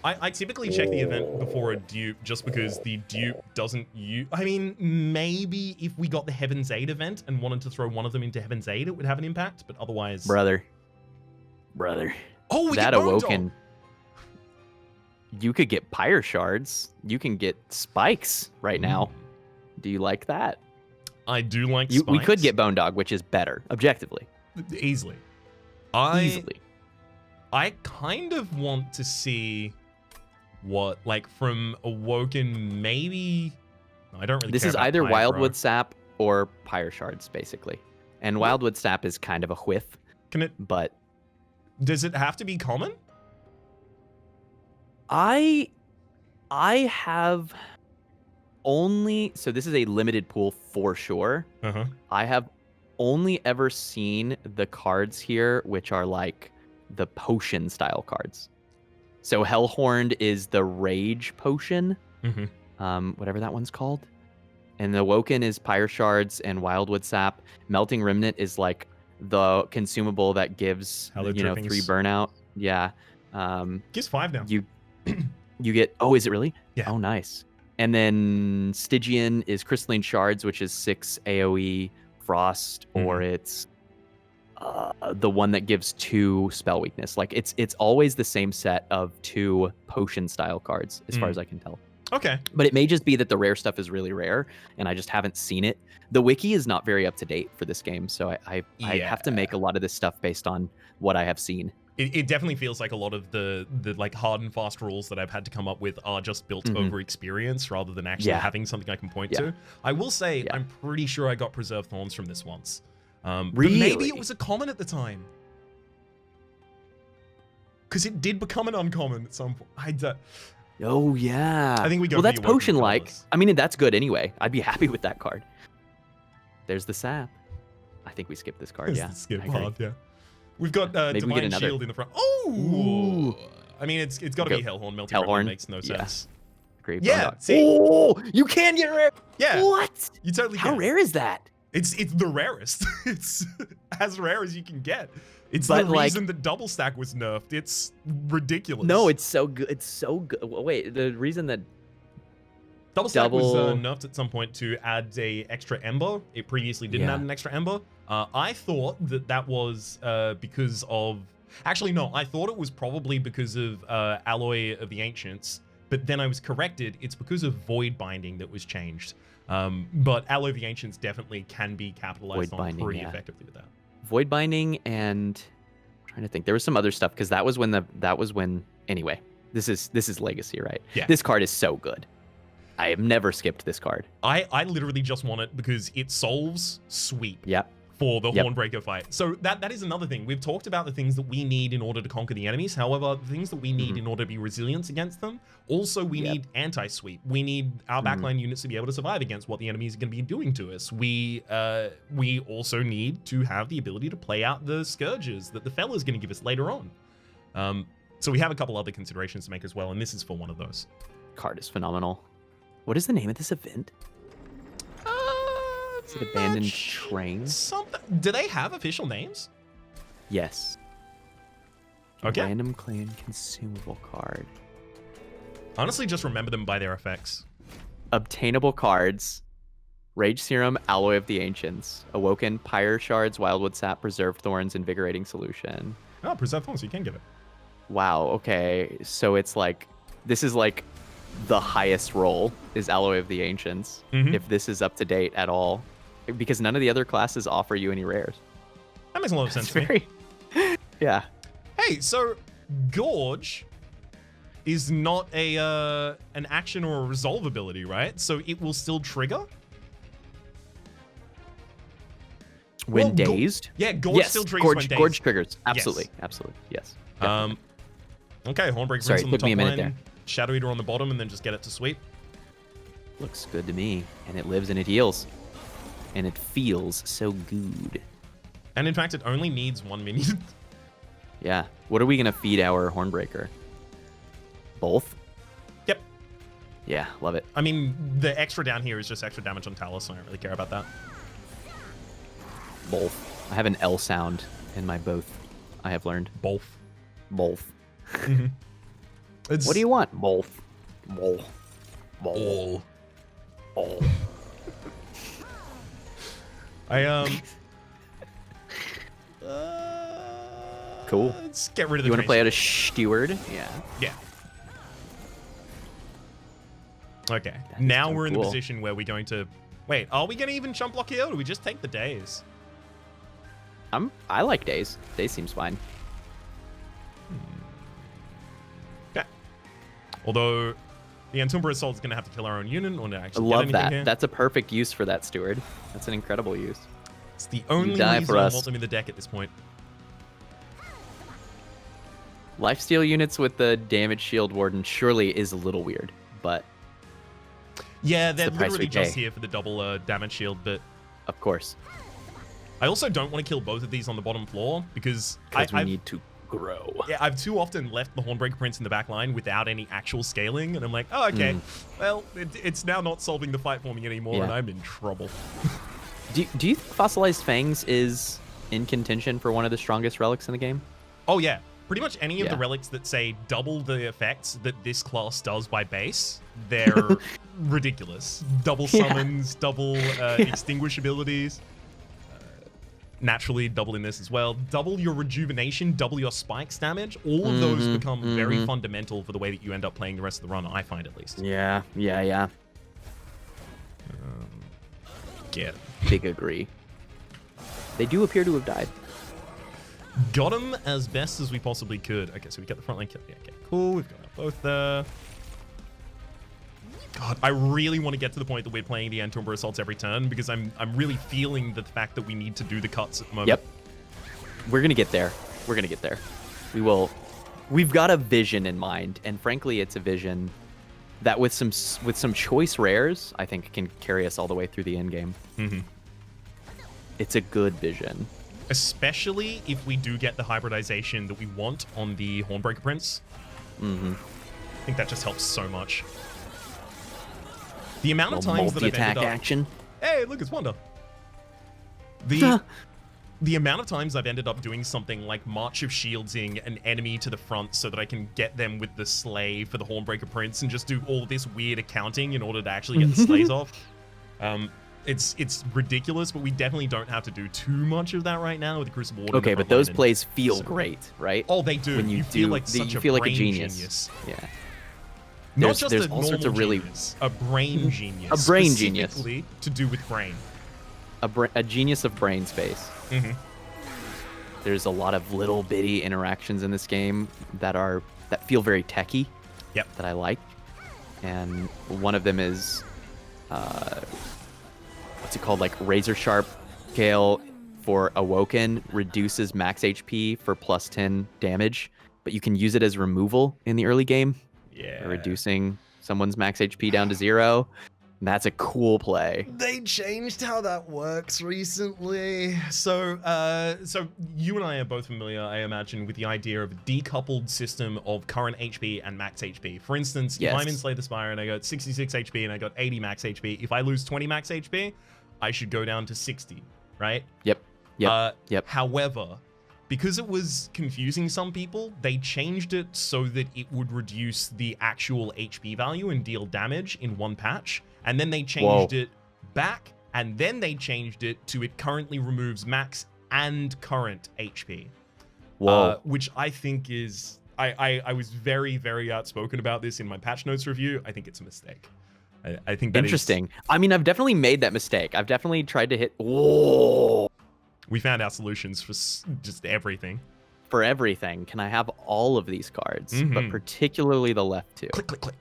I typically check the event before a dupe just because the dupe doesn't use. I mean, maybe if we got the Heaven's Aid event and wanted to throw one of them into Heaven's Aid, it would have an impact. But otherwise, brother. Oh, we that get Awoken. you could get Pyre Shards. You can get Spikes right now. Do you like that? I do like We Spikes. could get Bone Dog, which is better, objectively. Easily. Easily. I kind of want to see what, like, from Awoken, maybe... I don't really This care is about either Pyro. Wildwood Sap or Pyre Shards, basically. And Wildwood Sap is kind of a whiff. Can it... But... Does it have to be common? I have only... So this is a limited pool for sure. Uh-huh. I have only ever seen the cards here, which are like the potion style cards. So Hellhorned is the Rage Potion, whatever that one's called. And the Awoken is Pyre Shards and Wildwood Sap. Melting Remnant is like the consumable that gives, 3 burnout. Yeah. Gives 5 now. You get... Oh, is it really? Yeah. Oh, nice. And then Stygian is Crystalline Shards, which is 6 AoE Frost, or it's the one that gives 2 spell weakness. Like it's always the same set of 2 potion style cards, as far as I can tell. Okay. But it may just be that the rare stuff is really rare, and I just haven't seen it. The wiki is not very up to date for this game, so I have to make a lot of this stuff based on what I have seen. It definitely feels like a lot of the like hard and fast rules that I've had to come up with are just built over experience rather than actually having something I can point to. I will say I'm pretty sure I got Preserved Thorns from this once. Really? But maybe it was a common at the time. Because it did become an uncommon at some point. Oh, yeah. I think we go Well, for that's the Awoken potion-like. colours. I mean, that's good anyway. I'd be happy with that card. There's the sap. I think we skipped this card, It's yeah. the skip I agree. hard, yeah. We've got Maybe we get Divine another. Shield in the front. Oh! I mean, it's got to be Go. Hellhorn. Melting Hellhorn, Remnant makes no yeah. sense. Great. Yeah, Bone see? Oh, you can get rare. Yeah. What? You totally How can. rare is that? It's the rarest. It's as rare as you can get. It's But, the like- reason that Double Stack was nerfed. It's ridiculous. No, it's so good. It's so good. Wait, the reason that Double Stack was double- nerfed at some point to add a extra Ember. It previously didn't add an extra Ember. I thought that was because of... Actually, no. I thought it was probably because of Alloy of the Ancients. But then I was corrected. It's because of Void Binding that was changed. But Alloy of the Ancients definitely can be capitalized Void on Binding, pretty yeah. effectively with that. Void Binding and I'm trying to think. There was some other stuff because that was when anyway. This is Legacy, right? Yeah. This card is so good. I have never skipped this card. I literally just want it because it solves sweep. Yep. For the Hornbreaker fight. So that is another thing. We've talked about the things that we need in order to conquer the enemies. However, the things that we need in order to be resilient against them, also we need anti-sweep. We need our backline units to be able to survive against what the enemies are going to be doing to us. We also need to have the ability to play out the Scourges that the fella's going to give us later on. So we have a couple other considerations to make as well, and this is for one of those. Card is phenomenal. What is the name of this event? Is it Abandoned Train? Something. Do they have official names? Yes. Okay. Random clan consumable card. Honestly, just remember them by their effects. Obtainable cards. Rage Serum, Alloy of the Ancients. Awoken, Pyre Shards, Wildwood Sap, Preserved Thorns, Invigorating Solution. Oh, Preserved Thorns, so you can get it. Wow, okay. So it's like, this is like the highest roll is Alloy of the Ancients. If this is up to date at all. Because none of the other classes offer you any rares. That makes a lot of sense It's to me. very... Yeah. Hey, so Gorge is not an action or a resolve ability, right? So it will still trigger? When Well, dazed? Yeah, Gorge still triggers when dazed. Gorge triggers. Absolutely. Absolutely. Yes. Definitely. Okay, Hornbreaker Sorry, on it the took top me a minute line, there. Shadow Eater on the bottom, and then just get it to sweep. Looks good to me. And it lives and it heals. And it feels so good. And in fact, it only needs 1 minion. Yeah. What are we going to feed our Hornbreaker? Both? Yep. Yeah, love it. I mean, the extra down here is just extra damage on Talus, so I don't really care about that. Both. I have an L sound in my both. I have learned. Both. Both. It's What do you want? Both. Both. all. Both. Cool. Let's get rid of the You want to play Green out a steward? Yeah. Yeah. Okay, now so we're in the cool. position where we're going to... Wait, are we going to even chump block here, or do we just take the days? I like days. Days seems fine. Okay. Although, the Umbra Assault is going to have to kill our own unit or to I actually love get anything that. here. That's a perfect use for that steward. That's an incredible use. It's the only die reason for I us. want them in the deck at this point. Lifesteal units with the damage shield warden surely is a little weird, but Yeah, they're the price we literally just pay. here for the double damage shield, but of course, I also don't want to kill both of these on the bottom floor because we I've, need to grow. yeah, I've too often left the Hornbreaker Prince in the back line without any actual scaling, and I'm like, oh, okay, well, it's now not solving the fight for me anymore, and I'm in trouble. Do you think Fossilized Fangs is in contention for one of the strongest relics in the game? Oh, yeah. Pretty much any of the Yeah. relics that say double the effects that this class does by base, they're ridiculous. Double summons, double extinguish abilities. Naturally, double in this as well. Double your rejuvenation, double your spikes damage. All of those become very fundamental for the way that you end up playing the rest of the run, I find at least. Yeah. Get Big agree. They do appear to have died. Got him as best as we possibly could. Okay, so we got the front line kill. Yeah, okay, cool. We've got both there. God, I really want to get to the point that we're playing the Umbra Assaults every turn because I'm really feeling the fact that we need to do the cuts at the moment. Yep. We're gonna get there. We're gonna get there. We will. We've got a vision in mind, and frankly, it's a vision that with some choice rares, I think can carry us all the way through the end game. It's a good vision. Especially if we do get the hybridization that we want on the Hornbreaker Prince. I think that just helps so much. The amount of times that I've ended up... action. Hey, look, it's Wanda. The amount of times I've ended up doing something like March of Shielding an enemy to the front so that I can get them with the sleigh for the Hornbreaker Prince and just do all this weird accounting in order to actually get the sleighs off. It's ridiculous, but we definitely don't have to do too much of that right now with the Crucible Warden. Okay, but those plays feel great, right? Oh, they do. When you feel do, like such you a feel like a brain genius. Yeah. Not just there's a all sorts normal of really genius, a brain genius. A brain genius. Specifically to do with brain. A genius of brain space. There's a lot of little bitty interactions in this game that feel very techy. Yep. That I like, and one of them is what's it called? Like razor sharp scale for Awoken reduces max HP for plus 10 damage, but you can use it as removal in the early game. Yeah. Reducing someone's max HP down to 0. And that's a cool play. They changed how that works recently. So you and I are both familiar, I imagine, with the idea of a decoupled system of current HP and max HP. For instance, if I'm in Slay the Spire and I got 66 HP and I got 80 max HP, if I lose 20 max HP, I should go down to 60, right? Yep. However, because it was confusing some people, they changed it so that it would reduce the actual HP value and deal damage in one patch. And then they changed it back, and then they changed it to it currently removes max and current HP. Which I think is... I was very, very outspoken about this in my patch notes review. I think it's a mistake. I think that interesting. I mean, I've definitely made that mistake. I've definitely tried to hit... Whoa! We found our solutions for just everything. For everything. Can I have all of these cards? But particularly the left two. Click, click, click.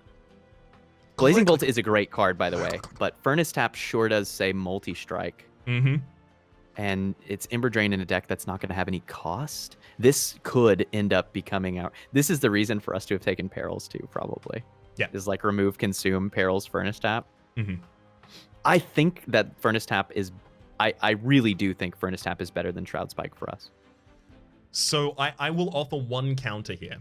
Blazing Bolt is a great card, by the way, but Furnace Tap sure does say multi-strike. And it's Ember Drain in a deck that's not going to have any cost. This could end up becoming our... This is the reason for us to have taken Perils too, probably. Yeah. Is like remove, consume, Perils, Furnace Tap. I think that Furnace Tap is... I really do think Furnace Tap is better than Shroud Spike for us. So I will offer one counter here.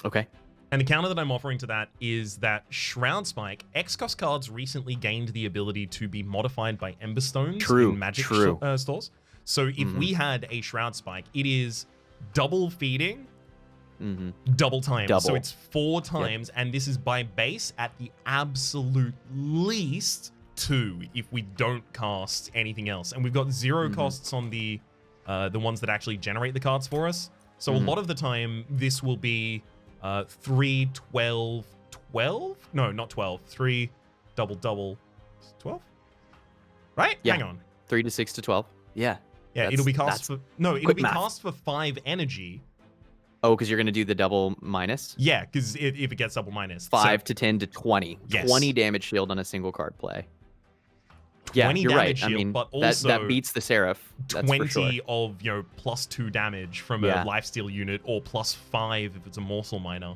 Okay. And the counter that I'm offering to that is that Shroud Spike, X-Cost cards recently gained the ability to be modified by Ember Stones in Magic stores. So if we had a Shroud Spike, it is double feeding, double time. So it's 4 times, and this is by base at the absolute least 2 if we don't cast anything else. And we've got 0 costs on the ones that actually generate the cards for us. So a lot of the time, this will be 3, 12, 12? No, not 12. 3, double. 12? Right? Yeah. Hang on. 3 to 6 to 12. Yeah. Yeah, it'll be cast for... No, it'll be cast for 5 energy. Oh, because you're going to do the double minus? Yeah, because if it gets double minus. 5 to 10 to 20. Yes. 20 damage shield on a single card play. Yeah, you're right. Shield, I mean, but also that beats the Seraph. That's 20 for sure. of, +2 damage from a lifesteal unit, or +5 if it's a morsel miner.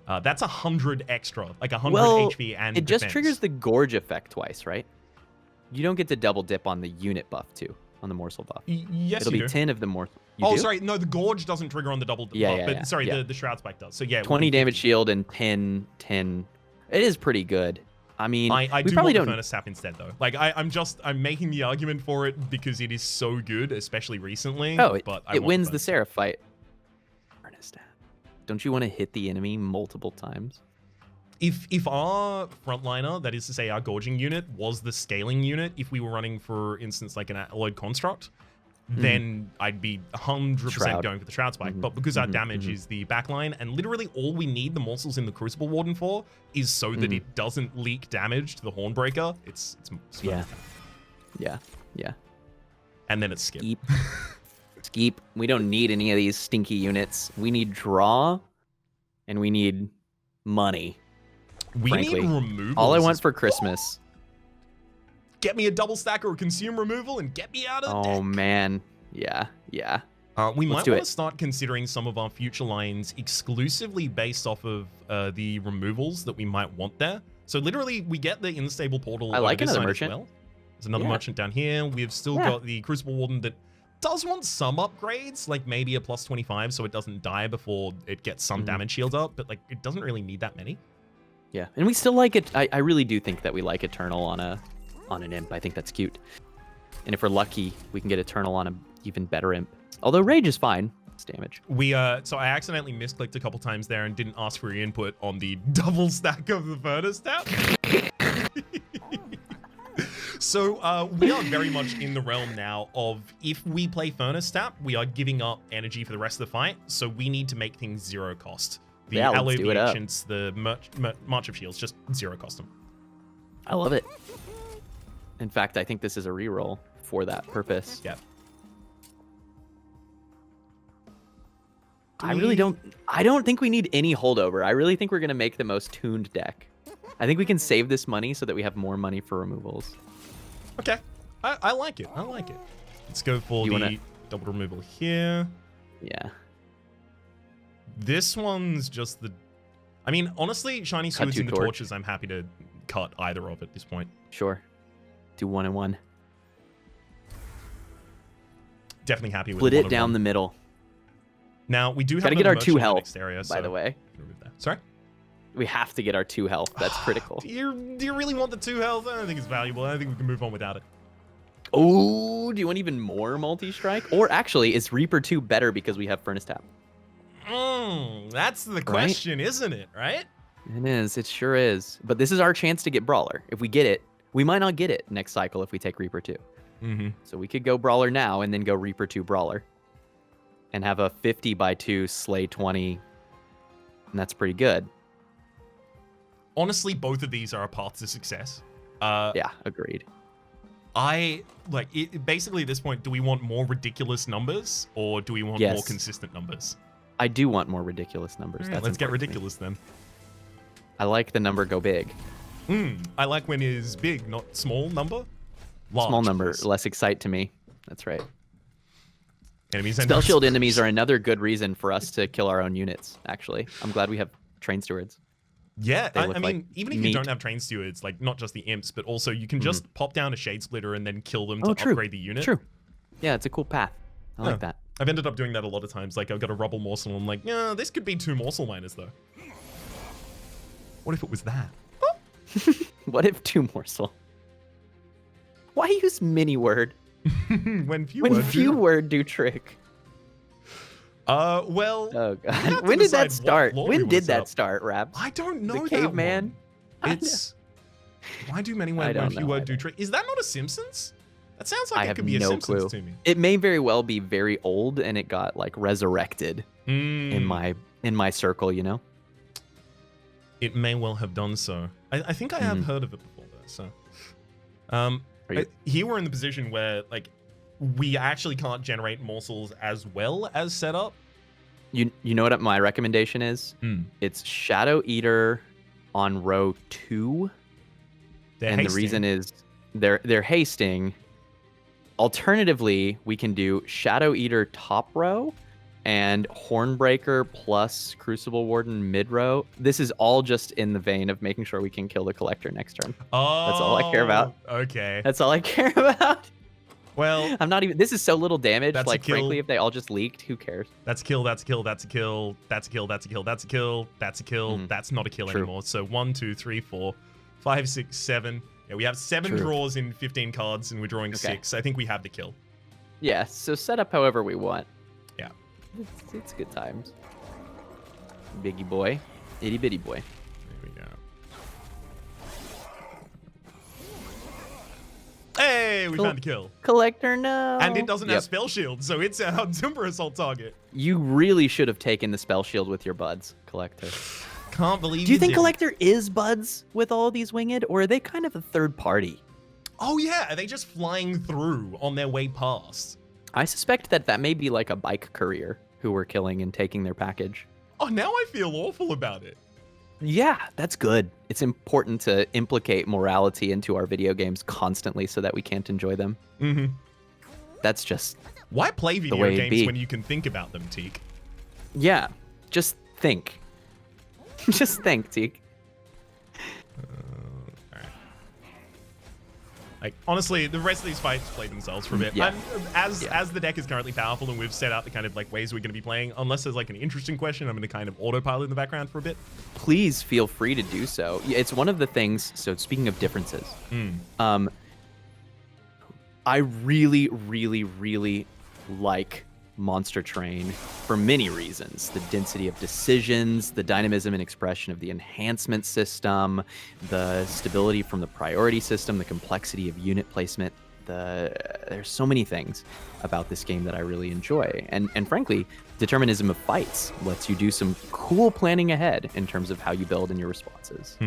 That's 100 extra, like 100 HP and it just defense. triggers the Gorge effect twice, right? You don't get the double dip on the unit buff, too, on the morsel buff. Yes, It'll you be do. 10 of the morsel. Sorry, no, the Gorge doesn't trigger on the double buff, but the Shroud Spike does. So yeah, 20 damage shield and 10. It is pretty good. I mean, I we do probably want don't. the Furnace Tap instead, though. Like, I'm making the argument for it because it is so good, especially recently. Oh, but it wins the Seraph fight. Furnace Tap. Don't you want to hit the enemy multiple times? If our frontliner, that is to say our gorging unit, was the scaling unit, if we were running, for instance, like an alloyed construct, then I'd be 100% going for the Shroud Spike. But because our damage is the backline, and literally all we need the morsels in the Crucible Warden for is so that it doesn't leak damage to the Hornbreaker, it's Yeah. And then it's skip. Skeep. We don't need any of these stinky units. We need draw, and we need money. We frankly. need removals. All I want for Christmas. Get me a double stack or a consume removal and get me out of the deck. Man. Yeah. We might Let's do want it. to start considering some of our future lines exclusively based off of the removals that we might want there. So literally, we get the Unstable Portal. I like this another side merchant. As well. There's another merchant down here. We've still got the Crucible Warden that does want some upgrades, like maybe a plus 25 so it doesn't die before it gets some damage shields up, but like it doesn't really need that many. Yeah, and we still like it. I really do think that we like Eternal on an imp. I think that's cute. And if we're lucky, we can get Eternal on an even better imp. Although Rage is fine. It's damage. So I accidentally misclicked a couple times there and didn't ask for your input on the double stack of the Furnace Tap. So we are very much in the realm now of, if we play Furnace Tap, we are giving up energy for the rest of the fight, so we need to make things 0 cost. The Alloy of the Ancients, the March of Shields, just 0 cost them. I love it. In fact, I think this is a reroll for that purpose. Yeah. I don't think we need any holdover. I really think we're going to make the most tuned deck. I think we can save this money so that we have more money for removals. Okay. I like it. I like it. Let's go for double removal here. Yeah. This one's just the... I mean, honestly, Shiny Swords and the Torches, I'm happy to cut either of at this point. Sure. Do 1 and 1. Definitely happy with Split it down the middle. Now, we do have to get our 2 health health, area, by the way. Sorry? We have to get our 2 health. That's critical. Do you really want the 2 health? I don't think it's valuable. I think we can move on without it. Oh, do you want even more multi-strike? Or actually, is Reaper 2 better because we have Furnace Tap? That's the question, isn't it? Right? It is. It sure is. But this is our chance to get Brawler. If we get it, we might not get it next cycle if we take Reaper 2. So we could go Brawler now and then go Reaper 2 Brawler. And have a 50 by 2 Slay 20. And that's pretty good. Honestly, both of these are a path to success. Yeah, agreed. Basically at this point, do we want more ridiculous numbers or do we want more consistent numbers? I do want more ridiculous numbers. Let's get ridiculous then. I like the number go big. I like when it is big, not small number. Large, small number, less excite to me. That's right. Enemies Spell shield enemies are another good reason for us to kill our own units, actually. I'm glad we have train stewards. Yeah, I mean, even if you don't have train stewards, like not just the imps, but also you can just pop down a Shade Splitter and then kill them to upgrade the unit. True. Yeah, it's a cool path. I like that. I've ended up doing that a lot of times. Like, I've got a Rubble Morsel, and I'm like, yeah, this could be 2 Morsel Miners, though. What if it was that? What if 2 Morsel? Why use mini word? When few word do trick. Well... Oh, God. When did that start? When did that start, Raps? I don't know. The caveman? It's... Why do many when few word do trick? Is that not a Simpsons? That sounds like it could be a Simpsons to me. It may very well be very old and it got like resurrected in my circle, you know? It may well have done so. I think I have heard of it before though. So, you... here we're in the position where like we actually can't generate morsels as well as set up. You know what my recommendation is? It's Shadow Eater on row 2. They're and hasting. The reason is they're hasting. Alternatively, we can do Shadow Eater top row and Hornbreaker plus Crucible Warden mid row. This is all just in the vein of making sure we can kill the Collector next turn. Oh, that's all I care about. Okay. That's all I care about. Well, I'm not even. This is so little damage. That's like, a kill. Frankly, if they all just leaked, who cares? That's a kill. That's a kill. That's a kill. That's a kill. That's a kill. That's a kill. That's a kill. That's not a kill anymore. So 1, 2, 3, 4, 5, 6, 7. Yeah, we have 7 draws in 15 cards, and we're drawing 6. I think we have the kill. Yeah. So set up however we want. Yeah. It's good times. Biggie boy, itty bitty boy. There we go. Hey, we found a kill. Collector, no. And it doesn't have spell shield, so it's our Umbra assault target. You really should have taken the spell shield with your buds, Collector. Can't believe. Do you think Collector is buds with all these winged, or are they kind of a third party? Oh yeah, are they just flying through on their way past? I suspect that may be like a bike courier who we're killing and taking their package. Oh, now I feel awful about it. Yeah, that's good. It's important to implicate morality into our video games constantly so that we can't enjoy them. That's just why play video games when you can think about them, Teak? Yeah, just think. Just think, Teak. All right. Like, honestly, the rest of these fights play themselves for a bit. Yeah. As the deck is currently powerful and we've set out the kind of like ways we're going to be playing, unless there's like an interesting question, I'm going to kind of autopilot in the background for a bit. Please feel free to do so. It's one of the things. So speaking of differences, I really, really, really like Monster Train for many reasons. The density of decisions, the dynamism and expression of the enhancement system, the stability from the priority system, the complexity of unit placement. There's so many things about this game that I really enjoy. And frankly, determinism of fights lets you do some cool planning ahead in terms of how you build and your responses.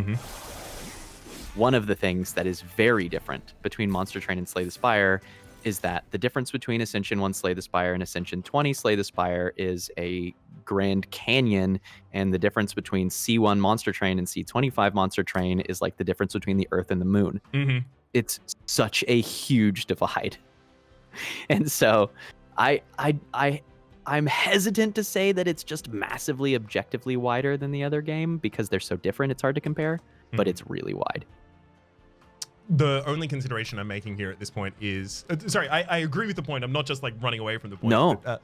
One of the things that is very different between Monster Train and Slay the Spire is that the difference between Ascension 1 Slay the Spire and Ascension 20 Slay the Spire is a Grand Canyon, and the difference between C1 Monster Train and C25 Monster Train is like the difference between the Earth and the Moon. It's such a huge divide. And so I'm hesitant to say that it's just massively objectively wider than the other game because they're so different, it's hard to compare, but it's really wide. The only consideration I'm making here at this point is... sorry, I agree with the point. I'm not just like running away from the point. No. But,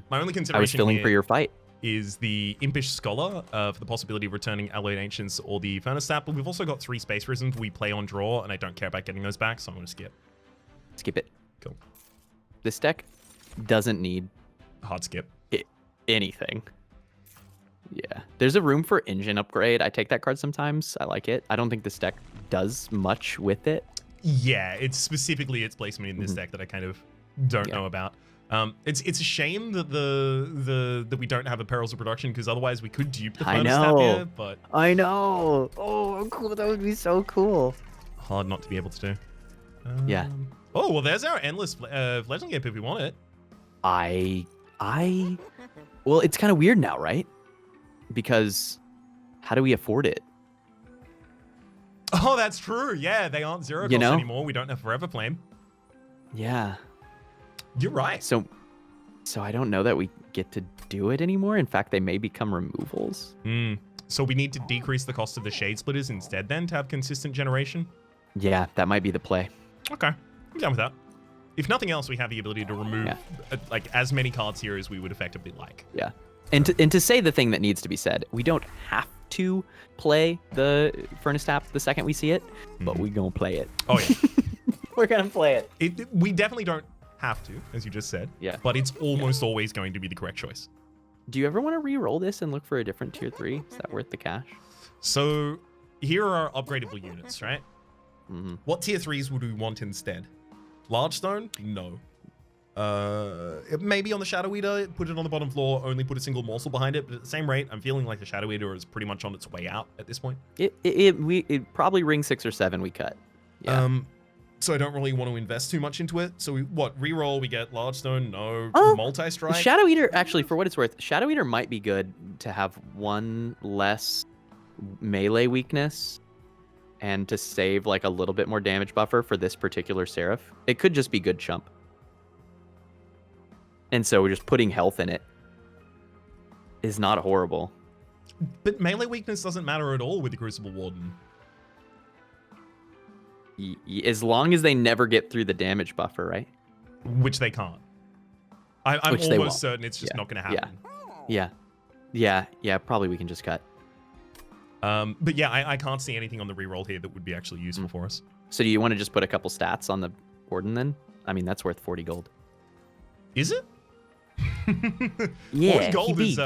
my only consideration I was feeling for your fight. Is the Impish Scholar for the possibility of returning Alloyed Ancients or the Furnace Tap. But we've also got 3 Space Prisms we play on draw, and I don't care about getting those back, so I'm going to skip. Skip it. Cool. This deck doesn't need... hard skip. Anything. Yeah. There's a room for engine upgrade. I take that card sometimes. I like it. I don't think this deck does much with it. Yeah, it's specifically its placement in this deck that I kind of don't know about. It's a shame that that we don't have a Perils of Production, because otherwise we could dupe the Furnace Tap here, but... I know. Oh, cool. That would be so cool. Hard not to be able to do. Yeah. Oh, well, there's our endless Fledgling Gap if we want it. Well, it's kind of weird now, right? Because how do we afford it? Oh, that's true. Yeah, they aren't 0 cost anymore. We don't have Forever Flame. Yeah. You're right. So I don't know that we get to do it anymore. In fact, they may become removals. So we need to decrease the cost of the Shade Splitters instead then to have consistent generation? Yeah, that might be the play. Okay. I'm down with that. If nothing else, we have the ability to remove like as many cards here as we would effectively like. Yeah. And to say the thing that needs to be said, we don't have to play the Furnace Tap the second we see it, but we gonna play it. Oh, yeah. We're gonna play it. We definitely don't have to, as you just said. Yeah. But it's almost always going to be the correct choice. Do you ever want to re-roll this and look for a different tier 3? Is that worth the cash? So here are our upgradable units, right? What tier 3s would we want instead? Large Stone? No. Maybe on the Shadow Eater, put it on the bottom floor, only put a single morsel behind it, but at the same rate, I'm feeling like the Shadow Eater is pretty much on its way out at this point. It probably ring 6 or 7 we cut. Yeah. So I don't really want to invest too much into it. So reroll, we get Large Stone, no, multi-strike. Shadow Eater, actually, for what it's worth, Shadow Eater might be good to have one less melee weakness and to save like a little bit more damage buffer for this particular Seraph. It could just be good chump. And so we're just putting health in it is not horrible. But melee weakness doesn't matter at all with the Crucible Warden. As long as they never get through the damage buffer, right? Which they can't. I'm almost certain it's just not going to happen. Yeah, probably we can just cut. But yeah, I can't see anything on the reroll here that would be actually useful for us. So do you want to just put a couple stats on the Warden then? I mean, that's worth 40 gold. Is it? Yeah. 40 gold is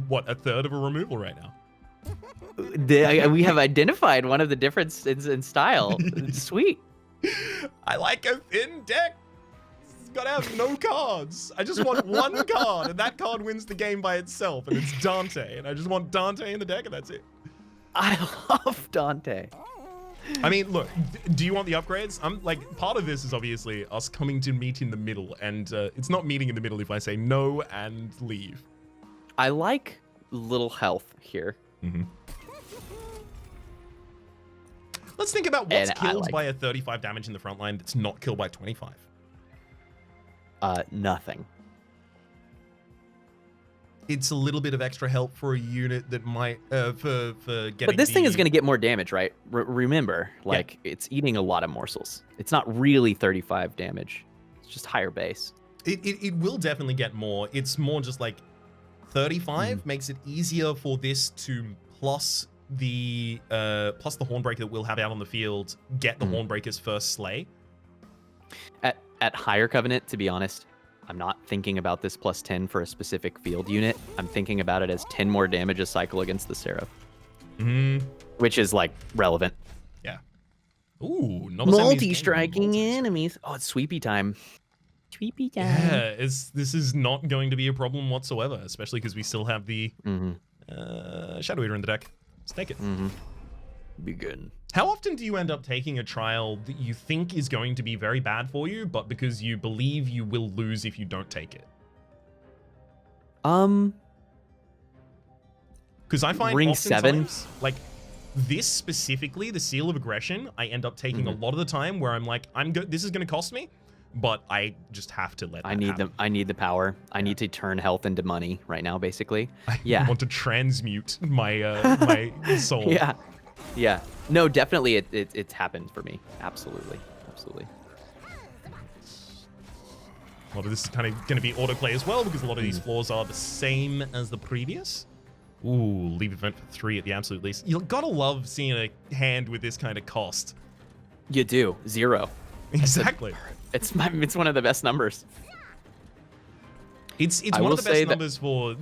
what, a third of a removal right now. We have identified one of the differences in style. Sweet. I like a thin deck. It's gotta have no cards. I just want one card, and that card wins the game by itself, and it's Dante. And I just want Dante in the deck, and that's it. I love Dante. I mean, look, do you want the upgrades? I'm like, part of this is obviously us coming to meet in the middle, and it's not meeting in the middle if I say no and leave. I like little health here. Mm-hmm. Let's think about what's killed by a 35 damage in the front line that's not killed by 25. Nothing. It's a little bit of extra help for a unit that might, for getting. But this thing is going to get more damage, right? Remember, like, it's eating a lot of morsels. It's not really 35 damage. It's just higher base. It will definitely get more. It's more just like 35 makes it easier for this to plus the Hornbreaker that we'll have out on the field, get the Hornbreaker's first slay. At higher Covenant, to be honest, I'm not thinking about this plus 10 for a specific field unit. I'm thinking about it as 10 more damage a cycle against the Seraph. Which is like relevant. Yeah. Ooh, multi-striking enemies. Oh, it's sweepy time. Sweepy time. Yeah, this is not going to be a problem whatsoever, especially because we still have the Shadow Eater in the deck. Let's take it. Be good. How often do you end up taking a trial that you think is going to be very bad for you, but because you believe you will lose if you don't take it? Because I find Ring 7, like this specifically, the Seal of Aggression, I end up taking a lot of the time where I'm like, this is going to cost me, but I just have to let that happen. I need the power. I need to turn health into money right now, basically. I want to transmute my soul. Yeah. No, definitely it's happened for me. Absolutely. A lot of this is kind of going to be autoplay as well, because a lot of these floors are the same as the previous. Ooh, leave event for 3 at the absolute least. You gotta love seeing a hand with this kind of cost. You do. 0. Exactly. It's one of the best numbers. It's one of the best numbers for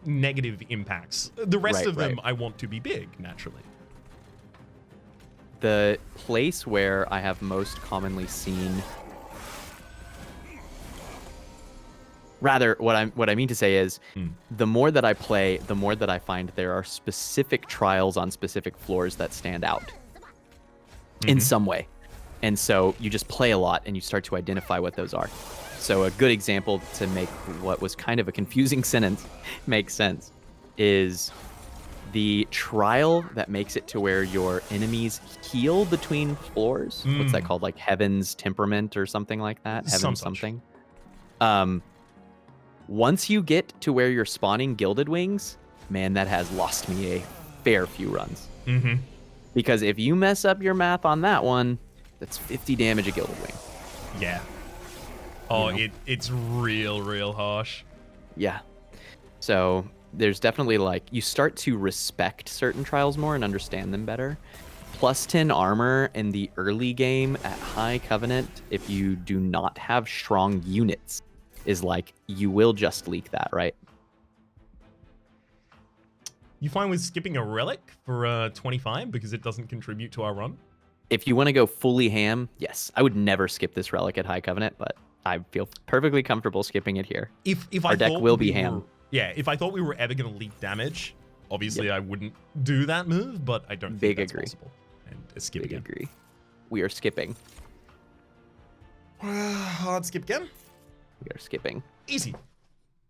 negative impacts. The rest of them I want to be big, naturally. The place where I have most commonly seen, rather, what I mean to say is, the more that I play, the more that I find there are specific trials on specific floors that stand out in some way. And so you just play a lot and you start to identify what those are. So a good example to make what was kind of a confusing sentence make sense is the trial that makes it to where your enemies heal between floors. What's that called? Like Heaven's Temperament or something like that? Heaven's something. Once you get to where you're spawning Gilded Wings, man, that has lost me a fair few runs. Because if you mess up your math on that one, that's 50 damage a Gilded Wing. Yeah. Oh, it's real harsh. Yeah. So there's definitely you start to respect certain trials more and understand them better. Plus 10 armor in the early game at High Covenant, if you do not have strong units, is you will just leak that, right? You fine with skipping a relic for 25 because it doesn't contribute to our run? If you want to go fully ham, yes. I would never skip this relic at High Covenant, but I feel perfectly comfortable skipping it here. If our deck will be ham. If I thought we were ever going to leak damage, obviously I wouldn't do that move, but I don't think that's possible. And skip again. Agree. We are skipping. Hard skip again. We are skipping. Easy.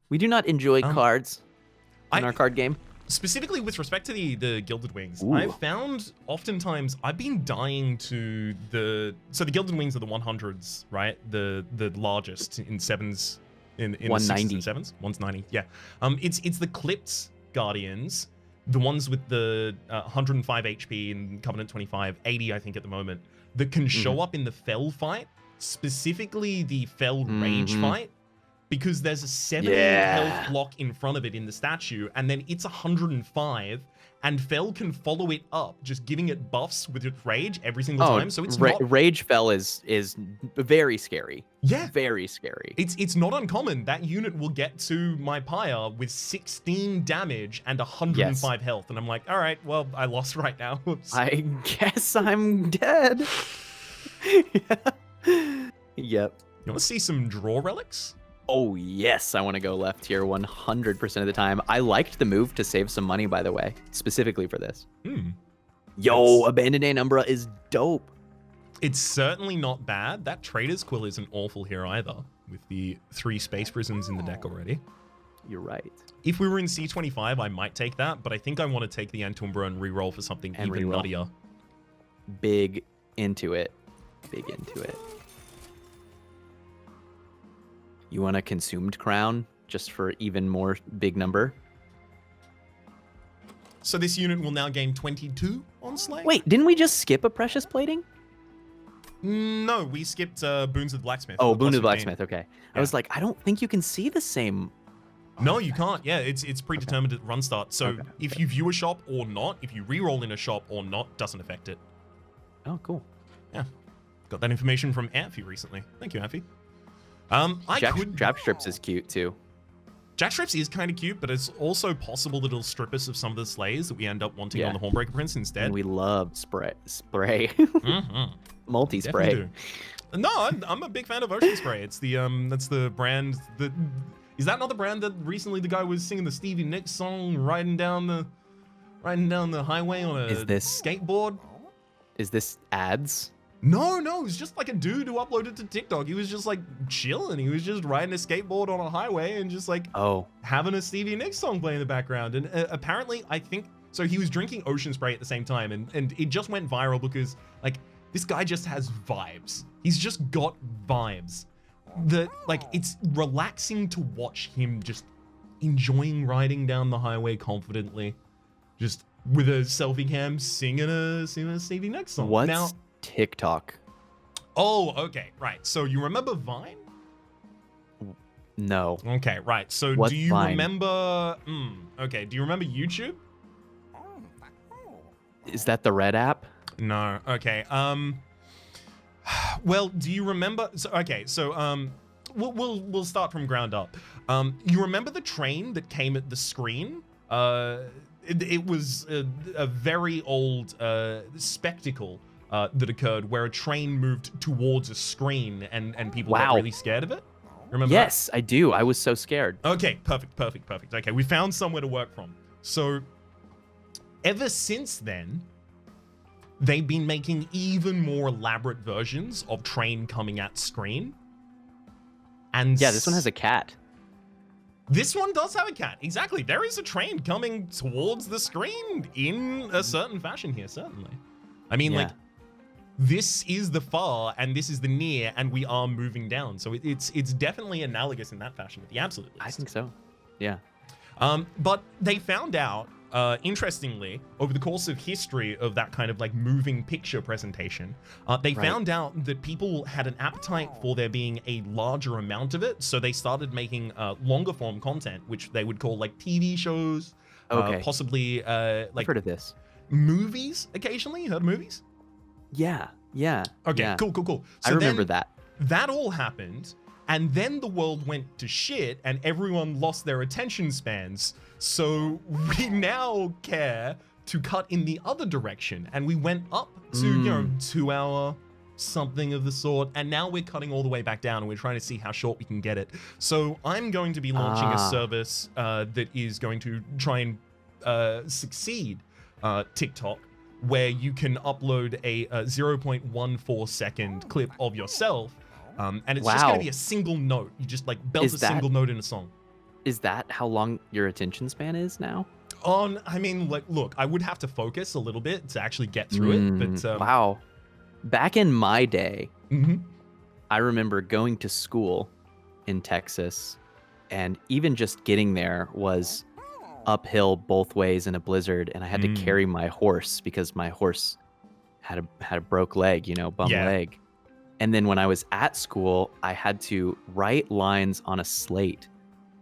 We do not enjoy cards in our card game. Specifically with respect to the Gilded Wings, Ooh. I've found oftentimes I've been dying to the Gilded Wings are the 100s, right? The largest in sevens, in 190 and sevens. 190, yeah. It's the clipped Guardians, the ones with the 105 HP and Covenant 25, 80 I think at the moment, that can show up in the Fell fight, specifically the Fell Rage fight. Because there's a 70 health block in front of it in the statue, and then it's 105, and Fell can follow it up, just giving it buffs with its rage every single time. So it's not... Rage Fell is very scary. Yeah. Very scary. It's not uncommon. That unit will get to my pyre with 16 damage and 105 health, and I'm like, all right, well, I lost right now. Oops. I guess I'm dead. Yep. You want to see some draw relics? Oh, yes, I want to go left here 100% of the time. I liked the move to save some money, by the way, specifically for this. Yo, Abandoned Umbra is dope. It's certainly not bad. That Trader's Quill isn't awful here either, with the 3 Space Prisms in the deck already. You're right. If we were in C25, I might take that, but I think I want to take the Antumbra and reroll for something even nuttier. Big into it. Big into it. You want a Consumed Crown just for even more big number? So this unit will now gain 22 on Slay? Wait, didn't we just skip a Precious Plating? No, we skipped Boons of the Blacksmith. Oh, Boons of the Blacksmith, okay. Yeah. I was like, I don't think you can see the same. No, you can't. Yeah, it's predetermined at run start. So if you view a shop or not, if you reroll in a shop or not, doesn't affect it. Oh, cool. Yeah. Got that information from Amphi recently. Thank you, Amphi. Jack Strips is cute too. Jack Strips is kind of cute, but it's also possible that it'll strip us of some of the slays that we end up wanting on the Hornbreaker Prince instead. And we love spray. Multi-spray. No, I'm a big fan of Ocean Spray. It's the that's the brand that is that not the brand that recently the guy was singing the Stevie Nicks song riding down the highway on a skateboard? Is this ads? No, it was just like a dude who uploaded to TikTok. He was just like chilling. He was just riding a skateboard on a highway and just like having a Stevie Nicks song playing in the background. And apparently, I think, so he was drinking Ocean Spray at the same time. And it just went viral because like this guy just has vibes. He's just got vibes. It's relaxing to watch him just enjoying riding down the highway confidently. Just with a selfie cam singing a Stevie Nicks song. What's TikTok? Oh, okay, right. So you remember Vine? No. Okay, right. So What's do you Vine? remember? Okay. Do you remember YouTube? Is that the Red app? No. Okay. Well, do you remember? We'll start from ground up. You remember the train that came at the screen? It was a very old spectacle that occurred where a train moved towards a screen and people got really scared of it. Remember yes, that? I do. I was so scared. Okay, perfect. Okay, we found somewhere to work from. So ever since then, they've been making even more elaborate versions of train coming at screen. And yeah, this one has a cat. This one does have a cat. Exactly. There is a train coming towards the screen in a certain fashion here, certainly. I mean, like, this is the far and this is the near, and we are moving down. So it's definitely analogous in that fashion at the absolute least. I think so. Yeah. But they found out, interestingly, over the course of history of that kind of like moving picture presentation, they found out that people had an appetite for there being a larger amount of it. So they started making longer form content, which they would call like TV shows, possibly like I've heard of this. Movies occasionally. You heard of movies? Yeah. Okay, yeah. cool. So I remember that. That all happened, and then the world went to shit, and everyone lost their attention spans. So we now care to cut in the other direction, and we went up to 2 hour something of the sort, and now we're cutting all the way back down, and we're trying to see how short we can get it. So I'm going to be launching a service that is going to try and succeed TikTok where you can upload a 0.14 second clip of yourself, and it's just going to be a single note. You just like belt a single note in a song. Is that how long your attention span is now? I mean, like, look, I would have to focus a little bit to actually get through it, but wow. Back in my day, mm-hmm. I remember going to school in Texas, and even just getting there was uphill both ways in a blizzard, and I had to carry my horse because my horse had a broke leg, bum leg. And then when I was at school, I had to write lines on a slate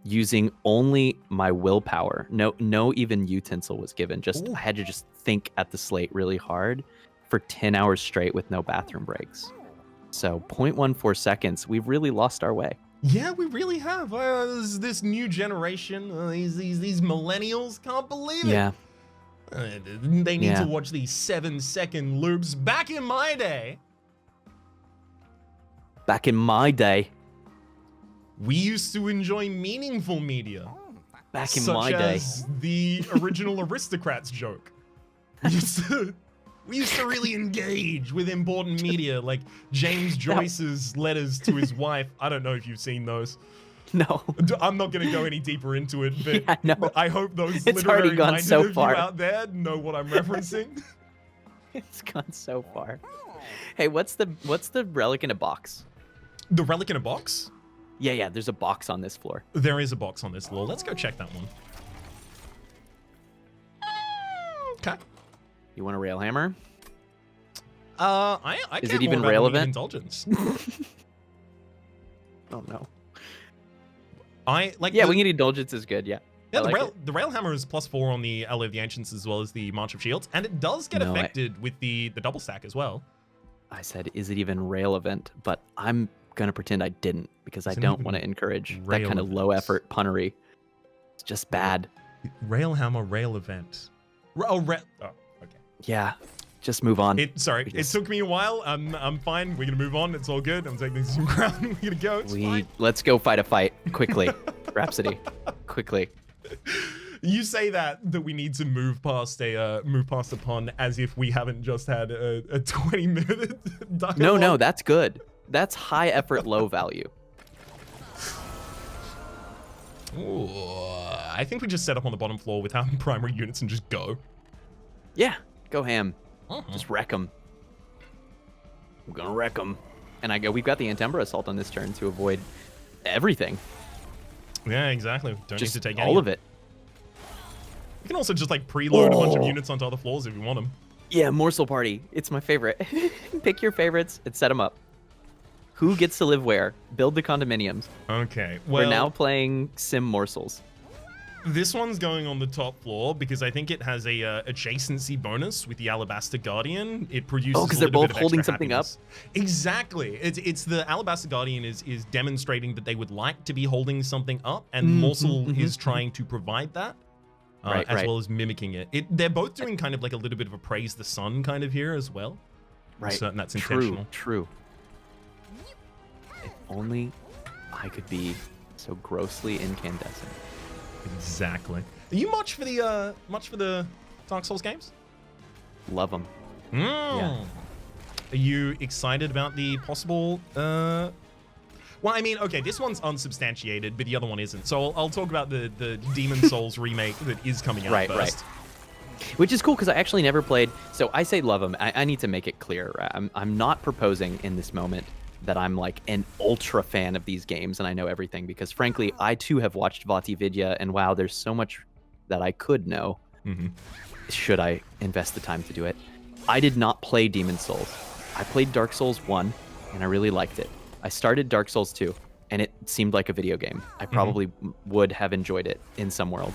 using only my willpower. No even utensil was given. I had to just think at the slate really hard for 10 hours straight with no bathroom breaks. So 0.14 seconds, we've really lost our way. Yeah, we really have. This new generation, these millennials can't believe it. Yeah. They need to watch these 7-second loops. Back in my day, we used to enjoy meaningful media. Back in my day. Such as the original Aristocrats joke. We used to really engage with important media, like James Joyce's letters to his wife. I don't know if you've seen those. No. I'm not going to go any deeper into it, but yeah, no. I hope those it's already gone so far. You out there know what I'm referencing. It's gone so far. Hey, what's the relic in a box? The relic in a box? Yeah, there's a box on this floor. There is a box on this floor. Let's go check that one. Okay. You want a rail hammer? I is can't it even more about relevant? Indulgence. Oh no. We can indulgence is good. Yeah. Yeah, the rail hammer is +4 on the Ally of the Ancients as well as the March of Shields, and it does get affected with the double stack as well. I said, is it even relevant? But I'm gonna pretend I didn't because I don't want to encourage that kind of low effort punnery. It's just bad. Rail hammer, rail event. Okay. Yeah, just move on. It took me a while. I'm fine. We're gonna move on. It's all good. I'm taking some ground. We're gonna go. Let's go fight a fight quickly, Rhapsody. Quickly. You say that we need to move past a pun as if we haven't just had a 20-minute dialogue. No, that's good. That's high effort, low value. Ooh, I think we just set up on the bottom floor with our primary units and just go. Yeah, go ham. Just wreck them. I'm gonna wreck them. And we've got the Umbra assault on this turn to avoid everything. Yeah, exactly. Don't just need to take all of it. You can also just like preload a bunch of units onto other floors if you want them. Yeah, morsel party. It's my favorite. Pick your favorites and set them up. Who gets to live where? Build the condominiums. Okay, well, we're now playing sim morsels. This one's going on the top floor because I think it has a adjacency bonus with the Alabaster Guardian. It produces because they're both holding something up. Exactly. It's the Alabaster Guardian is demonstrating that they would like to be holding something up, and Morsel is trying to provide that, as well as mimicking it. They're both doing kind of like a little bit of a praise the sun kind of here as well. Right. So that's intentional. True. If only I could be so grossly incandescent. Exactly. Are you much for the Dark Souls games? Love them. Yeah. Are you excited about the possible? Well, I mean, okay, this one's unsubstantiated, but the other one isn't. So I'll talk about the Demon Souls remake that is coming out first. Which is cool because I actually never played. So I say love them. I need to make it clear. I'm not proposing in this moment that I'm like an ultra fan of these games and I know everything, because frankly, I too have watched Vati Vidya, and wow, there's so much that I could know. Should I invest the time to do it? I did not play Demon Souls. I played Dark Souls 1 and I really liked it. I started Dark Souls 2 and it seemed like a video game. I probably would have enjoyed it in some world.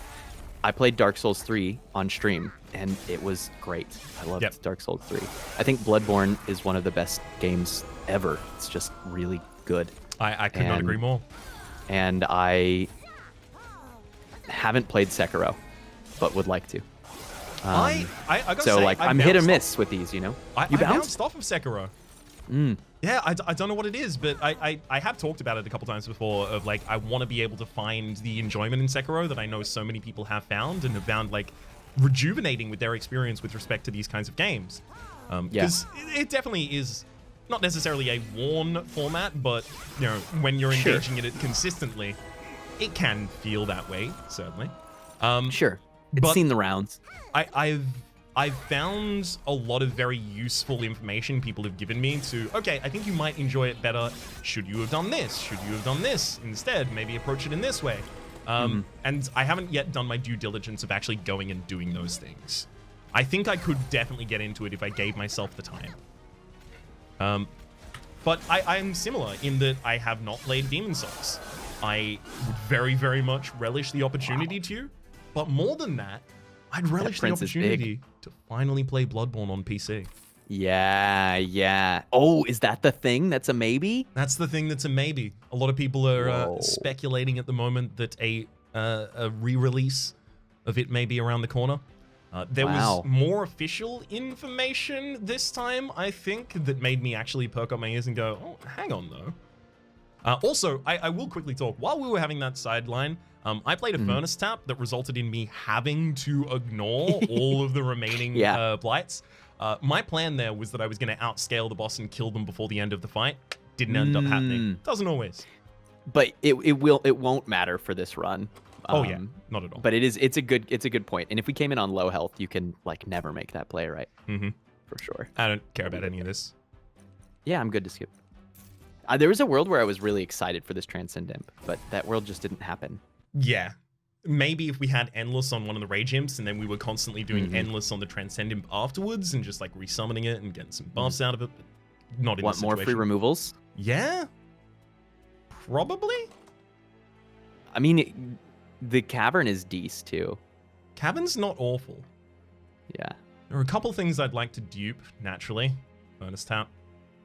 I played Dark Souls 3 on stream and it was great. I loved Dark Souls 3. I think Bloodborne is one of the best games ever. It's just really good. I could not agree more. And I haven't played Sekiro, but would like to. I gotta so say, like I'm hit or miss with these, you know. I bounced off of Sekiro. Yeah, I don't know what it is, but I have talked about it a couple times before of like I want to be able to find the enjoyment in Sekiro that I know so many people have found and have found like rejuvenating with their experience with respect to these kinds of games. Because it definitely is not necessarily a worn format, but when you're engaging in it consistently, it can feel that way, certainly. Sure. It's seen the rounds. I've found a lot of very useful information people have given me to, okay, I think you might enjoy it better. Should you have done this? Should you have done this instead? Maybe approach it in this way. And I haven't yet done my due diligence of actually going and doing those things. I think I could definitely get into it if I gave myself the time. But I'm similar in that I have not played Demon Souls. I would very, very much relish the opportunity to, but more than that, I'd relish the opportunity to finally play Bloodborne on PC. Yeah. Oh, is that the thing that's a maybe? That's the thing that's a maybe. A lot of people are speculating at the moment that a re-release of it may be around the corner. There was more official information this time, I think, that made me actually perk up my ears and go, oh, hang on, though. Also, I will quickly talk. While we were having that sideline, I played a furnace tap that resulted in me having to ignore all of the remaining blights. My plan there was that I was going to outscale the boss and kill them before the end of the fight. Didn't end up happening. Doesn't always. But it won't matter for this run. Oh yeah, not at all. But it's a good point. And if we came in on low health, you can like never make that play, right? For sure. I don't care about any of this. Yeah, I'm good to skip. There was a world where I was really excited for this Transcend Imp, but that world just didn't happen. Yeah. Maybe if we had Endless on one of the Rage Imps and then we were constantly doing Endless on the Transcend Imp afterwards and just like resummoning it and getting some buffs out of it, but not in this situation. Want more free removals? Yeah. Probably. I mean, the Cavern is decent too. Cavern's not awful. Yeah. There are a couple things I'd like to dupe, naturally. Furnace Tap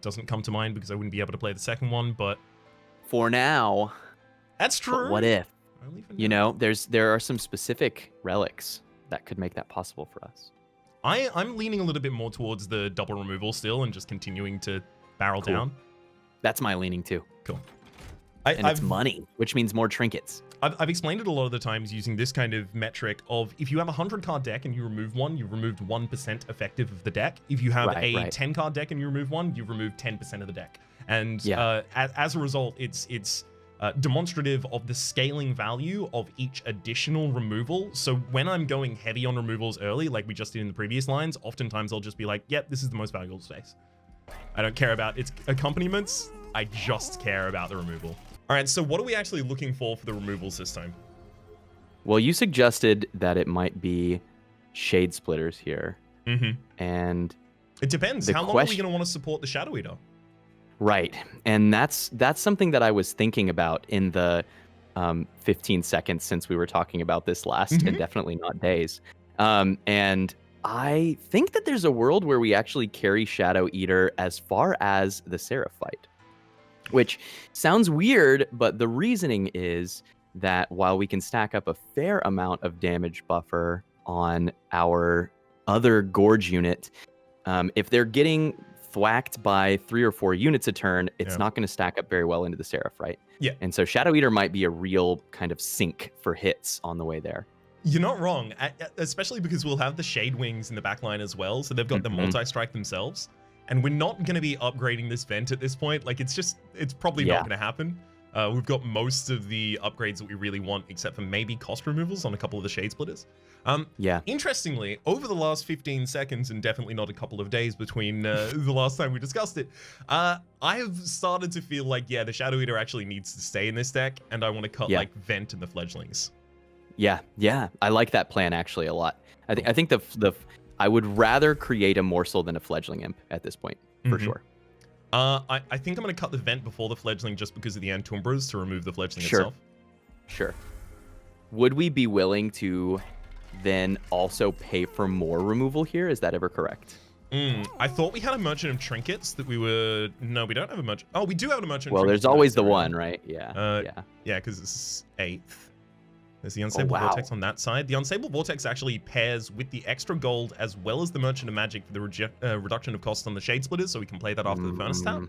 doesn't come to mind because I wouldn't be able to play the second one, but... For now. That's true. But what if? There are some specific relics that could make that possible for us. I'm leaning a little bit more towards the double removal still and just continuing to barrel down. That's my leaning too. Cool. It's money, which means more trinkets. I've explained it a lot of the times using this kind of metric of if you have a 100-card deck and you remove one, you removed 1% effective of the deck. If you have a 10-card deck and you remove one, you remove 10% of the deck. And as a result, it's demonstrative of the scaling value of each additional removal. So when I'm going heavy on removals early, like we just did in the previous lines, oftentimes I'll just be like, yep, this is the most valuable space. I don't care about its accompaniments. I just care about the removal. All right, so what are we actually looking for the removals this time? Well, you suggested that it might be Shade Splitters here. And it depends. How long are we going to want to support the Shadow Eater? Right. And that's something that I was thinking about in the 15 seconds since we were talking about this last, and definitely not days. And I think that there's a world where we actually carry Shadow Eater as far as the Seraph fight. Which sounds weird, but the reasoning is that while we can stack up a fair amount of damage buffer on our other Gorge unit, if they're getting thwacked by 3 or 4 units a turn, it's not going to stack up very well into the Seraph, right? Yeah. And so Shadow Eater might be a real kind of sink for hits on the way there. You're not wrong, especially because we'll have the Shade Wings in the backline as well, so they've got the multi-strike themselves. And we're not going to be upgrading this vent at this point. Like, it's probably not going to happen. We've got most of the upgrades that we really want, except for maybe cost removals on a couple of the Shade Splitters. Interestingly, over the last 15 seconds, and definitely not a couple of days between the last time we discussed it, I have started to feel like, the Shadow Eater actually needs to stay in this deck, and I want to cut, like, Vent and the Fledglings. Yeah. I like that plan, actually, a lot. I think I would rather create a morsel than a Fledgling Imp at this point, for sure. I think I'm going to cut the Vent before the Fledgling just because of the Antumbras to remove the Fledgling itself. Sure. Would we be willing to then also pay for more removal here? Is that ever correct? I thought we had a Merchant of Trinkets that we were... No, we don't have a Merchant... Oh, we do have a Merchant of Trinkets. Well, there's always the one, right? Yeah, because it's 8th. There's the Unstable Vortex on that side. The Unstable Vortex actually pairs with the extra gold as well as the Merchant of Magic for the reduction of cost on the Shade Splitters, so we can play that after the Furnace Tap.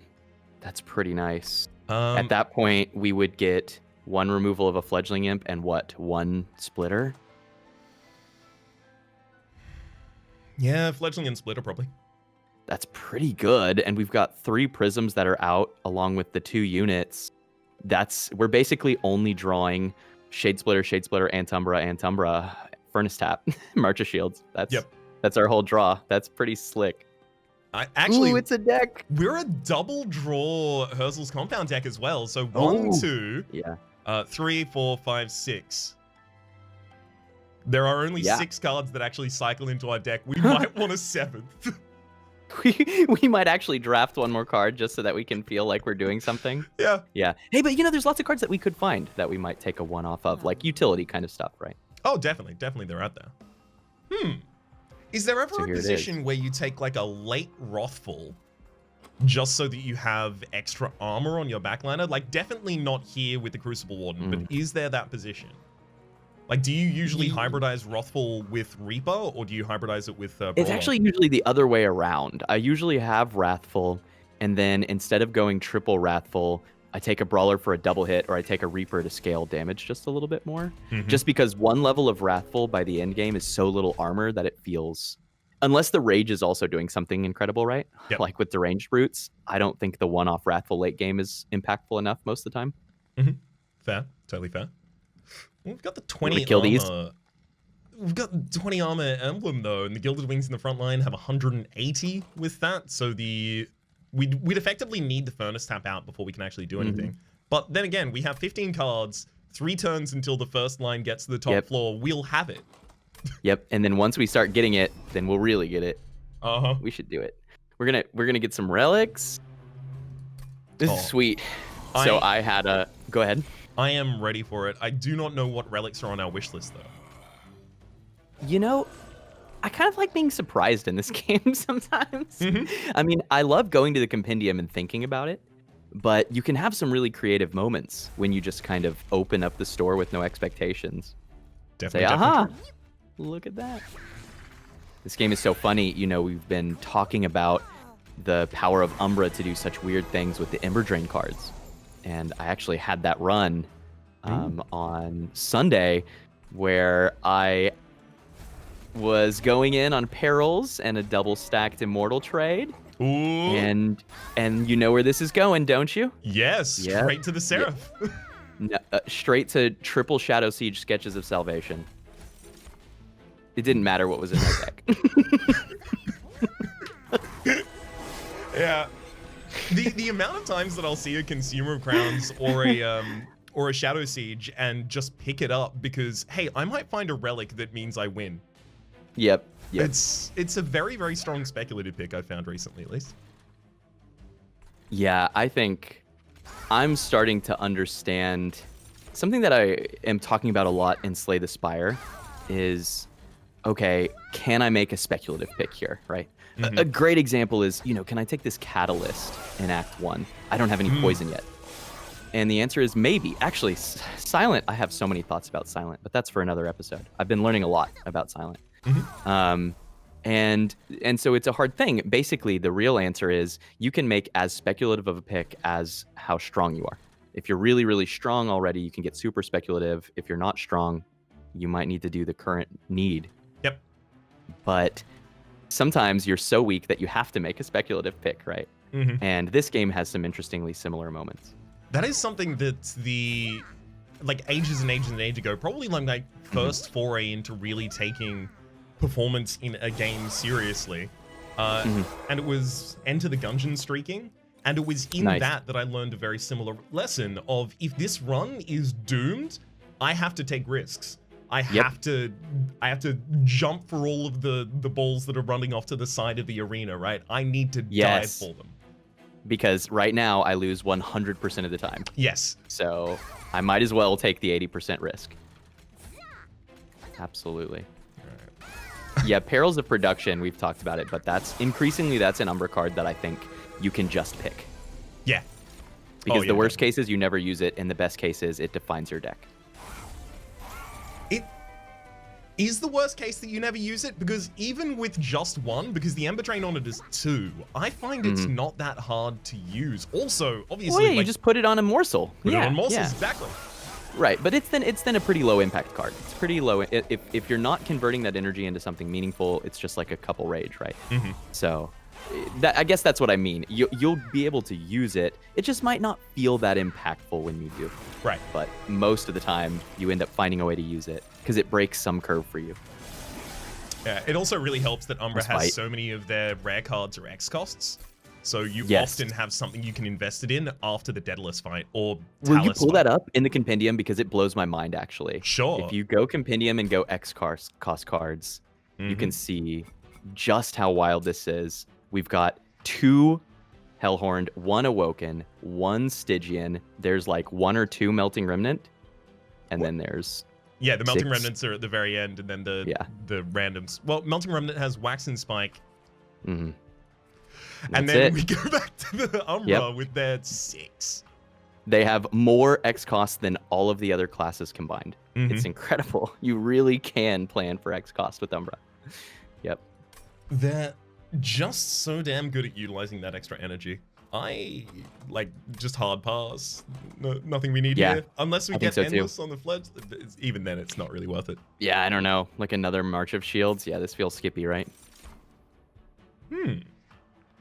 That's pretty nice. At that point, we would get 1 removal of a Fledgling Imp and what? 1 Splitter? Yeah, Fledgling and Splitter probably. That's pretty good. And we've got 3 prisms that are out along with the 2 units. We're basically only drawing Shade Splitter, Antumbra, Furnace Tap, March of Shields. That's our whole draw. That's pretty slick. Actually, ooh, it's a deck. We're a double draw Herzl's Compound deck as well. So 1, 2, 3, 4, 5, 6. There are only 6 cards that actually cycle into our deck. We might want a 7th. We might actually draft one more card just so that we can feel like we're doing something. Yeah. Yeah. Hey, but there's lots of cards that we could find that we might take a one-off of, like utility kind of stuff, right? Oh, definitely. Definitely they're out there. Is there ever a position where you take like a late Wrathful just so that you have extra armor on your backliner? Like, definitely not here with the Crucible Warden, but is there that position? Like, do you usually hybridize Wrathful with Reaper, or do you hybridize it with Brawler? It's actually usually the other way around. I usually have Wrathful, and then instead of going triple Wrathful, I take a Brawler for a double hit, or I take a Reaper to scale damage just a little bit more. Just because one level of Wrathful by the end game is so little armor that it feels... Unless the Rage is also doing something incredible, right? Yep. Like with the ranged brutes, I don't think the one-off Wrathful late game is impactful enough most of the time. Fair. Totally fair. We've got the 20 kill armor. these? We've got 20 armor emblem though, and the Gilded Wings in the front line have 180 with that. So we'd effectively need the Furnace Tap out before we can actually do anything. But then again, we have 15 cards, 3 turns until the first line gets to the top floor. We'll have it. And then once we start getting it, then we'll really get it. We should do it. We're gonna get some relics. This is sweet. So I had a... Go ahead. I am ready for it. I do not know what relics are on our wish list, though. I kind of like being surprised in this game sometimes. I mean, I love going to the compendium and thinking about it, but you can have some really creative moments when you just kind of open up the store with no expectations. Definitely. Say, aha, look at that. This game is so funny. We've been talking about the power of Umbra to do such weird things with the Ember Drain cards. And I actually had that run on Sunday where I was going in on Perils and a double stacked Immortal trade. Ooh. And you know where this is going, don't you? Yes, straight to the Seraph. No, straight to triple Shadow Siege Sketches of Salvation. It didn't matter what was in my deck. Yeah. The amount of times that I'll see a Consumer of Crowns or a Shadow Siege and just pick it up because, hey, I might find a relic that means I win. Yep. It's a very, very strong speculative pick I found recently, at least. Yeah, I think I'm starting to understand something that I am talking about a lot in Slay the Spire is, okay, can I make a speculative pick here, right? A great example is, can I take this Catalyst in Act 1? I don't have any poison yet. And the answer is maybe. Actually, Silent, I have so many thoughts about Silent, but that's for another episode. I've been learning a lot about Silent. And so it's a hard thing. Basically, the real answer is you can make as speculative of a pick as how strong you are. If you're really, really strong already, you can get super speculative. If you're not strong, you might need to do the current need. Yep. But sometimes you're so weak that you have to make a speculative pick, right? And this game has some interestingly similar moments. That is something that ages and ages and ages ago, probably my first foray into really taking performance in a game seriously. And it was Enter the Gungeon streaking. And it was in that I learned a very similar lesson of, if this run is doomed, I have to take risks. I have to jump for all of the balls that are running off to the side of the arena, right? I need to dive for them. Because right now I lose 100% of the time. Yes. So I might as well take the 80% risk. Absolutely. Yeah, Perils of Production, we've talked about it, but that's an Umbra card that I think you can just pick. Yeah. Because the worst case is you never use it, and the best case is it defines your deck. It is the worst case that you never use it, because even with just one, because the Ember Drain on it is 2, I find it's not that hard to use. Also, obviously... you just put it on a morsel. Put it on morsels, exactly. Right, but it's then a pretty low impact card. It's pretty low. If you're not converting that energy into something meaningful, it's just like a couple rage, right? Mm-hmm. So I guess that's what I mean. You'll be able to use it. It just might not feel that impactful when you do. Right. But most of the time, you end up finding a way to use it because it breaks some curve for you. Yeah, it also really helps that Umbra has so many of their rare cards are X costs. So you often have something you can invest it in after the Daedalus fight or Will you pull that up in the compendium? Because it blows my mind, actually. Sure. If you go compendium and go X cost cards, you can see just how wild this is. We've got 2 Hellhorned, 1 Awoken, 1 Stygian. There's like 1 or 2 Melting Remnant. And then there's... Yeah, the Melting Remnants are at the very end, and then the randoms. Well, Melting Remnant has Wax and Spike. Mm-hmm. And then we go back to the Umbra with their 6. They have more X cost than all of the other classes combined. It's incredible. You really can plan for X cost with Umbra. Yep. They're just so damn good at utilizing that extra energy. I like just hard pass. Nothing we need here. Unless we get endless on the fledge. Even then, it's not really worth it. Yeah, I don't know. Like another March of Shields. Yeah, this feels skippy, right?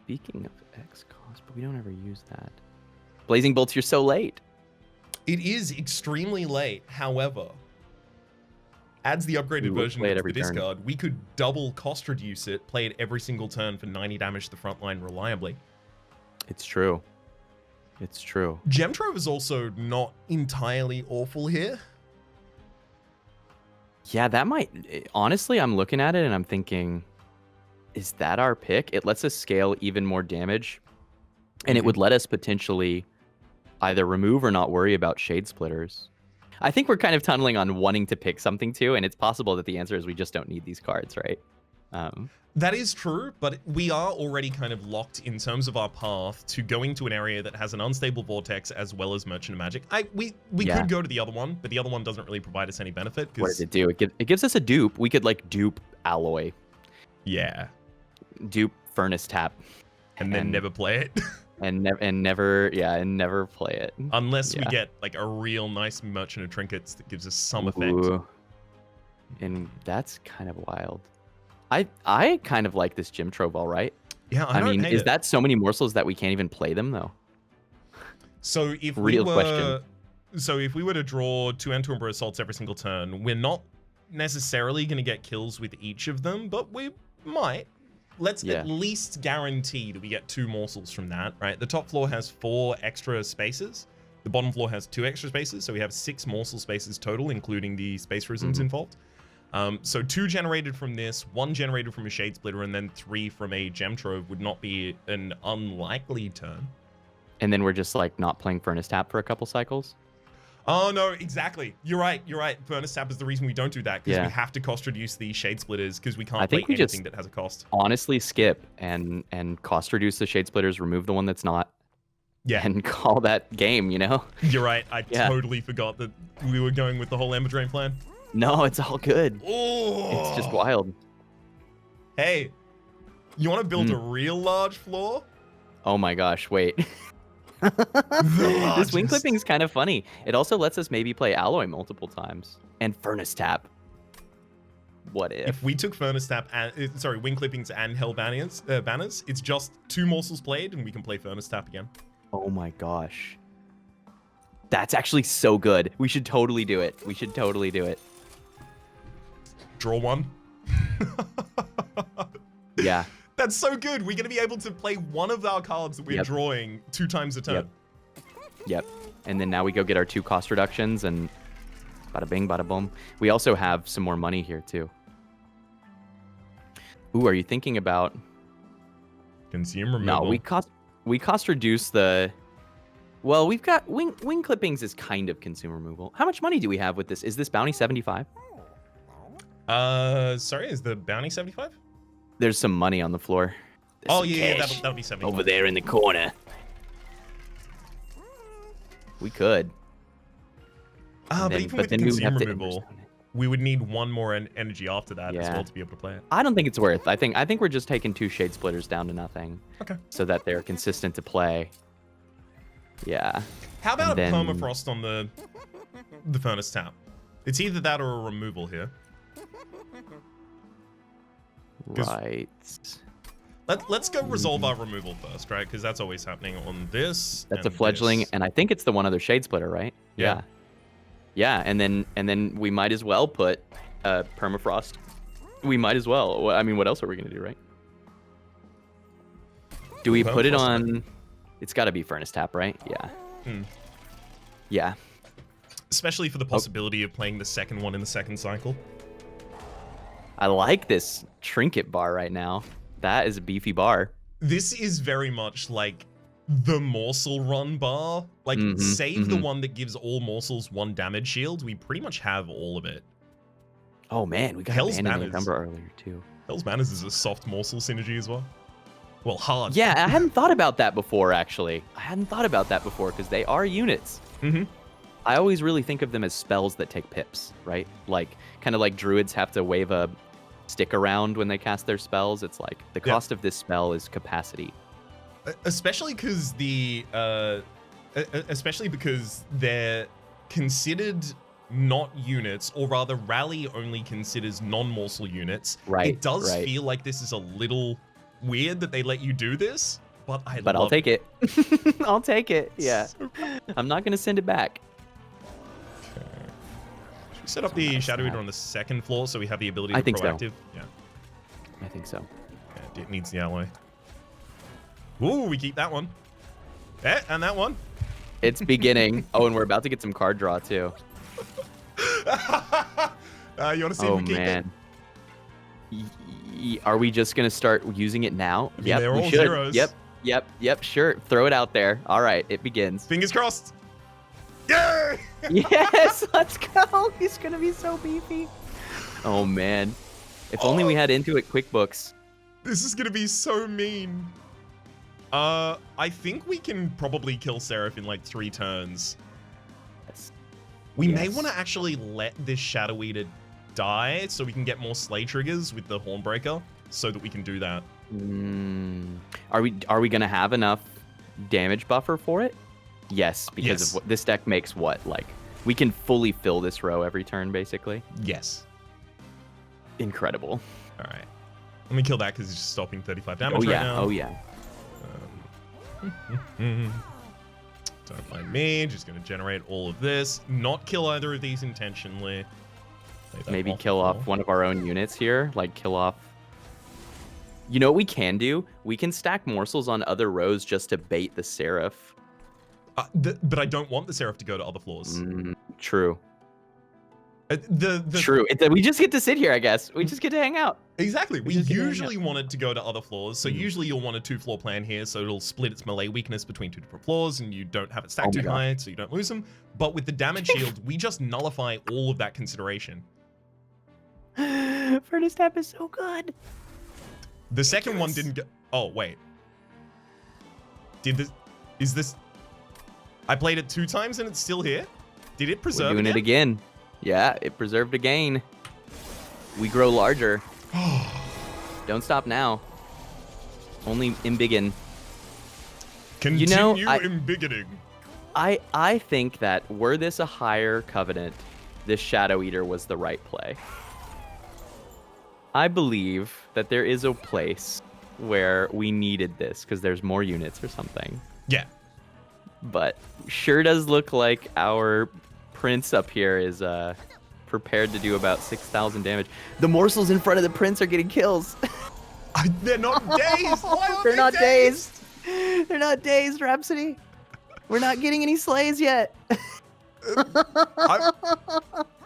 Speaking of X cost, but we don't ever use that. Blazing Bolts, you're so late. It is extremely late. However, adds the upgraded version to the discard. We could double cost reduce it, play it every single turn for 90 damage to the front line reliably. It's true. It's true. Gemtrove is also not entirely awful here. Yeah, that might... Honestly, I'm looking at it and I'm thinking... Is that our pick? It lets us scale even more damage, and it would let us potentially either remove or not worry about Shade Splitters. I think we're kind of tunneling on wanting to pick something too, and it's possible that the answer is we just don't need these cards, right? That is true, but we are already kind of locked in terms of our path to going to an area that has an unstable vortex as well as Merchant of Magic. We could go to the other one, but the other one doesn't really provide us any benefit. What does it do? It gives us a dupe. We could like dupe Alloy. Yeah. Dupe Furnace Tap. And then never play it. and never play it. Unless we get like a real nice Merchant of Trinkets that gives us some effect. And that's kind of wild. I kind of like this Gemtrove, all right. Yeah, I mean, is that so many morsels that we can't even play them though? So if we were to draw 2 Umbra Assaults every single turn, we're not necessarily going to get kills with each of them, but we might. Let's at least guarantee that we get 2 morsels from that, right? The top floor has 4 extra spaces. The bottom floor has 2 extra spaces, so we have 6 morsel spaces total, including the space prisms involved. So 2 generated from this, 1 generated from a Shade Splitter, and then 3 from a Gemtrove would not be an unlikely turn. And then we're just like not playing Furnace Tap for a couple cycles? Oh, no, exactly. You're right. Furnace Tap is the reason we don't do that, because we have to cost reduce the Shade Splitters, because we can't play anything that has a cost. Honestly, skip and cost reduce the Shade Splitters, remove the one that's not. Yeah. And call that game, you know? You're right. I totally forgot that we were going with the whole Ember Drain plan. No, it's all good. Oh. It's just wild. Hey, you want to build a real large floor? Oh my gosh, wait. This wing clipping is kind of funny. It also lets us maybe play Alloy multiple times. And Furnace Tap. What if we took Furnace Tap and wing clippings and Hell banners, it's just 2 morsels played and we can play Furnace Tap again. Oh my gosh. That's actually so good. We should totally do it. Draw 1. Yeah. That's so good. We're going to be able to play one of our cards that we're drawing 2 times a turn. Yep. And then now we go get our 2 cost reductions and bada bing, bada boom. We also have some more money here too. Ooh, are you thinking about consume removal? No, we cost reduce the... Well, we've got wing clippings is kind of consume removal. How much money do we have with this? Is this bounty 75? Sorry, is the bounty 75? There's some money on the floor. That'll be 75. Over there in the corner. We could. But even with the consume removal, we would need 1 more energy after that as well to be able to play it. I don't think it's worth. I think we're just taking 2 Shade Splitters down to nothing. Okay. So that they're consistent to play. Yeah. How about a permafrost on the the Furnace Tap. It's either that or a removal here. Right. Let's go resolve our removal first, right? Because that's always happening on this. That's a fledgling, and I think it's the one other Shade Splitter, right? Yeah. Yeah, and then we might as well put Permafrost. We might as well. I mean, what else are we gonna do, right? Do we put it on? It's got to be Furnace Tap, right? Yeah. Yeah. Especially for the possibility of playing the second one in the second cycle. I like this trinket bar right now. That is a beefy bar. This is very much like the morsel run bar. Like, save the one that gives all morsels 1 damage shield. We pretty much have all of it. Oh man, we got Hell's Abandoned Banners. Umbra earlier too. Hell's Banners is a soft morsel synergy as well. Well, hard. Yeah, I hadn't thought about that before, actually. I hadn't thought about that before, because they are units. I always really think of them as spells that take pips, right? Like, kind of like druids have to wave a stick around when they cast their spells. It's like, the cost of this spell is capacity. Especially because they're considered not units, or rather Rally only considers non-morsel units. Right. It does feel like this is a little weird that they let you do this, but I'll take it. I'll take it. Yeah. I'm not gonna send it back. Okay. Should we set up the Shadow Eater on the second floor so we have the ability to I think proactive? So. Yeah. I think so. Yeah, it needs the alloy. Ooh, we keep that one. Yeah, and that one. It's beginning. Oh, and we're about to get some card draw too. You want to see if we keep it? Are we just gonna start using it now? Yep, they're all we should. zeros. Yep. Sure. Throw it out there. All right, it begins. Fingers crossed. Yay! Yes, let's go. He's gonna be so beefy. Oh man, if only we had Intuit QuickBooks. This is gonna be so mean. I think we can probably kill Seraph in like 3 turns. Yes. We may want to actually let this Shadow Eater die so we can get more Slay triggers with the Hornbreaker, so that we can do that. Are we gonna have enough damage buffer for it? Yes, because of what this deck makes. Like, we can fully fill this row every turn, basically. Yes. Incredible. All right. Let me kill that because it's just stopping 35 damage right now. Oh yeah. Don't mind me. Just going to generate all of this. Not kill either of these intentionally. Maybe kill off one of our own units here. Like, kill off... You know what we can do? We can stack morsels on other rows just to bait the Seraph. But I don't want the Seraph to go to other floors. True. The True. We just get to sit here, I guess. We just get to hang out. Exactly. We usually want it to go to other floors. So usually you'll want a 2-floor plan here, so it'll split its melee weakness between 2 different floors, and you don't have it stacked too high, so you don't lose them. But with the damage shield, we just nullify all of that consideration. Furnace Tap is so good. The second one didn't go... Oh, wait. Is this... I played it 2 times and it's still here? Did it preserve We're doing it again. Yeah, it preserved again. We grow larger. Don't stop now. Only embiggen. Continue embiggening. I think that were this a higher covenant, this Shadow Eater was the right play. I believe that there is a place where we needed this because there's more units or something. Yeah. But sure does look like our prince up here is prepared to do about 6,000 damage. The morsels in front of the prince are getting kills. They're not dazed. Why are They're they not dazed? They're not dazed, Rhapsody. We're not getting any slays yet.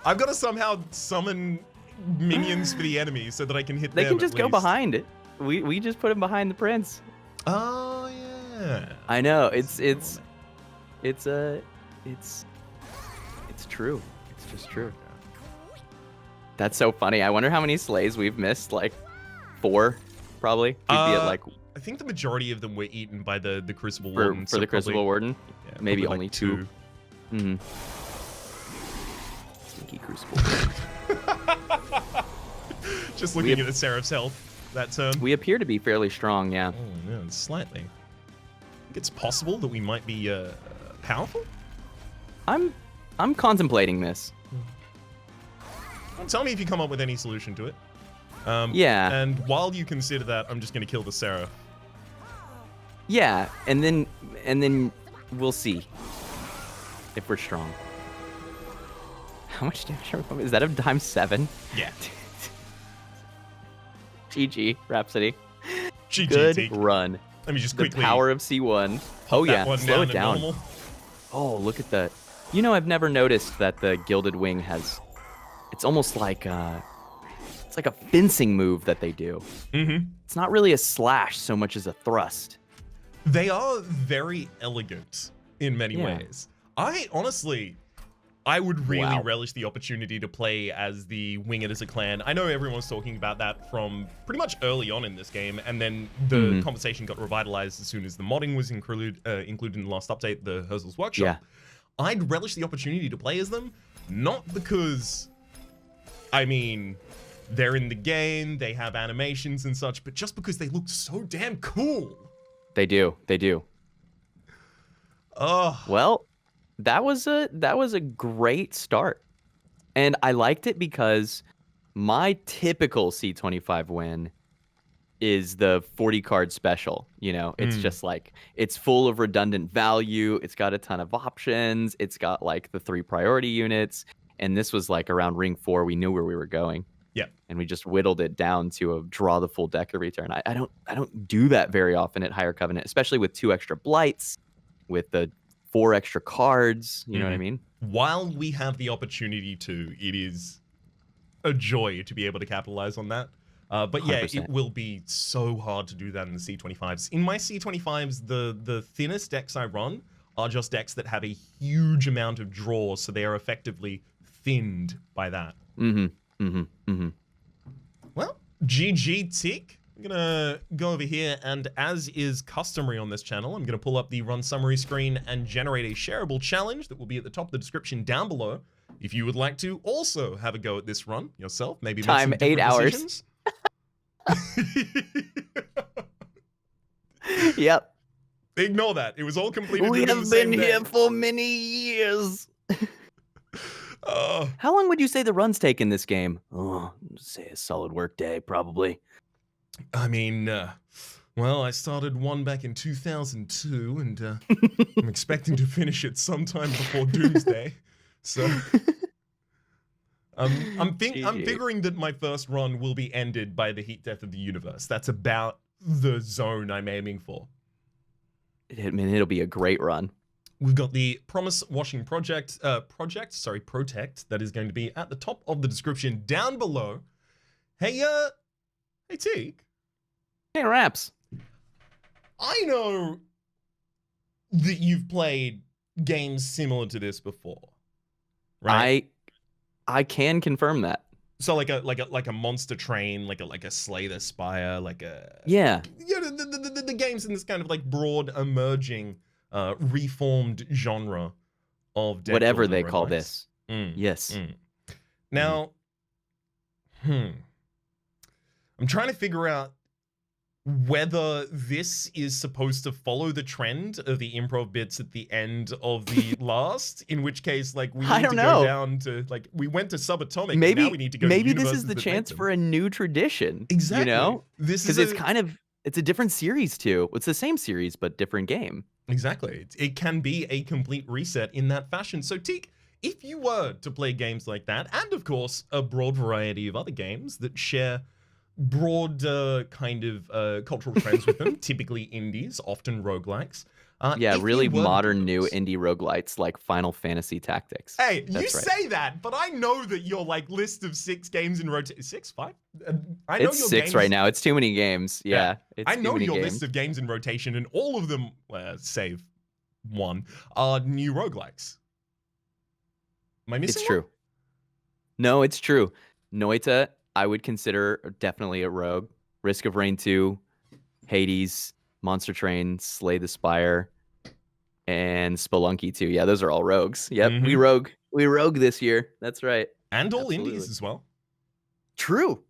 I've got to somehow summon minions for the enemy so that I can hit them. They can just go least. behind it. We just put them behind the prince. Oh yeah. I know. It's true. It's just true. That's so funny. I wonder how many slays we've missed. Like 4, probably. We'd be at like. I think the majority of them were eaten by the Crucible Warden. For the Crucible Warden? Yeah, maybe like only 2. Mm-hmm. Sneaky Crucible. Just looking at the Seraph's health that turn. We appear to be fairly strong, yeah. Oh, no, slightly. I think it's possible that we might be powerful. I'm I'm contemplating this. Tell me if you come up with any solution to it. Yeah. And while you consider that, I'm just going to kill the Sarah. Yeah, and then we'll see if we're strong. How much damage are we? Is that a times 7? Yeah. GG, Rhapsody. GG, Good Teak. run. Let me just The quickly... power of C1. Oh yeah, slow it down. Normal. Oh, look at that. You know, I've never noticed that the Gilded Wing has... It's almost like it's like a fencing move that they do. Mm-hmm. It's not really a slash so much as a thrust. They are very elegant in many ways. I would really relish the opportunity to play as the Winged as a clan. I know everyone's talking about that from pretty much early on in this game, and then the conversation got revitalized as soon as the modding was included in the last update, the Herzl's Workshop. Yeah. I'd relish the opportunity to play as them, not because, I mean, they're in the game, they have animations and such, but just because they look so damn cool. They do. They do. Oh. Well, that was a great start. And I liked it because my typical C25 win is the 40 card special. You know, it's just like, it's full of redundant value. It's got a ton of options. It's got like the 3 priority units. And this was like around ring 4. We knew where we were going. Yeah. And we just whittled it down to a draw the full deck every turn. I don't do that very often at Higher Covenant, especially with 2 extra blights, with the 4 extra cards. You know what I mean? While we have the opportunity to, it is a joy to be able to capitalize on that. But yeah, 100%. it will be so hard to do that in the C25s. In my C25s, the thinnest decks I run are just decks that have a huge amount of draws, so they are effectively thinned by that. Well, GG Tick. I'm gonna go over here, and as is customary on this channel, I'm gonna pull up the run summary screen and generate a shareable challenge that will be at the top of the description down below. If you would like to also have a go at this run yourself, maybe Time make some 8 hours. decisions. Yep. Ignore that. It was all completed. We within have the same been day. here for many years. How long would you say the runs take in this game? Oh, say a solid work day, probably. I mean, well, I started one back in 2002, and I'm expecting to finish it sometime before Doomsday. So, I'm figuring that my first run will be ended by the heat death of the universe. That's about the zone I'm aiming for. I mean, it'll be a great run. We've got the Promise Washing Protect, that is going to be at the top of the description down below. Hey, hey, Teak. Hey, Raps. I know that you've played games similar to this before, right? I can confirm that. So like a Monster Train, like a Slay the Spire, Yeah. The games in this kind of like broad emerging reformed genre of deck Whatever building they call roguelikes. this. Yes. Now, I'm trying to figure out whether this is supposed to follow the trend of the improv bits at the end of the last, in which case, like, we need to go down to, like, we went to subatomic, maybe, and now we need to go to maybe this universes is the that chance make for a new tradition. Exactly. You know? This Because is it's kind of, it's a different series too. It's the same series, but different game. Exactly. It can be a complete reset in that fashion. So, Teak, if you were to play games like that, and of course, a broad variety of other games that share broad kind of cultural trends with them, typically indies, often roguelikes. Yeah, really modern new those. indie roguelites like Final Fantasy Tactics. Hey, That's you right. say that, but I know that your like list of 6 games in rotation, 6, 5? I know It's your 6 games, right now. It's too many games. Yeah, it's I too know many your games. list of games in rotation, and all of them, save one, are new roguelikes. Am I missing It's true. No, it's true. Noita, I would consider definitely a rogue. Risk of Rain 2, Hades, Monster Train, Slay the Spire, and Spelunky 2. Yeah, those are all rogues. Yep, we rogue this year. That's right. And all Absolutely. indies as well. True.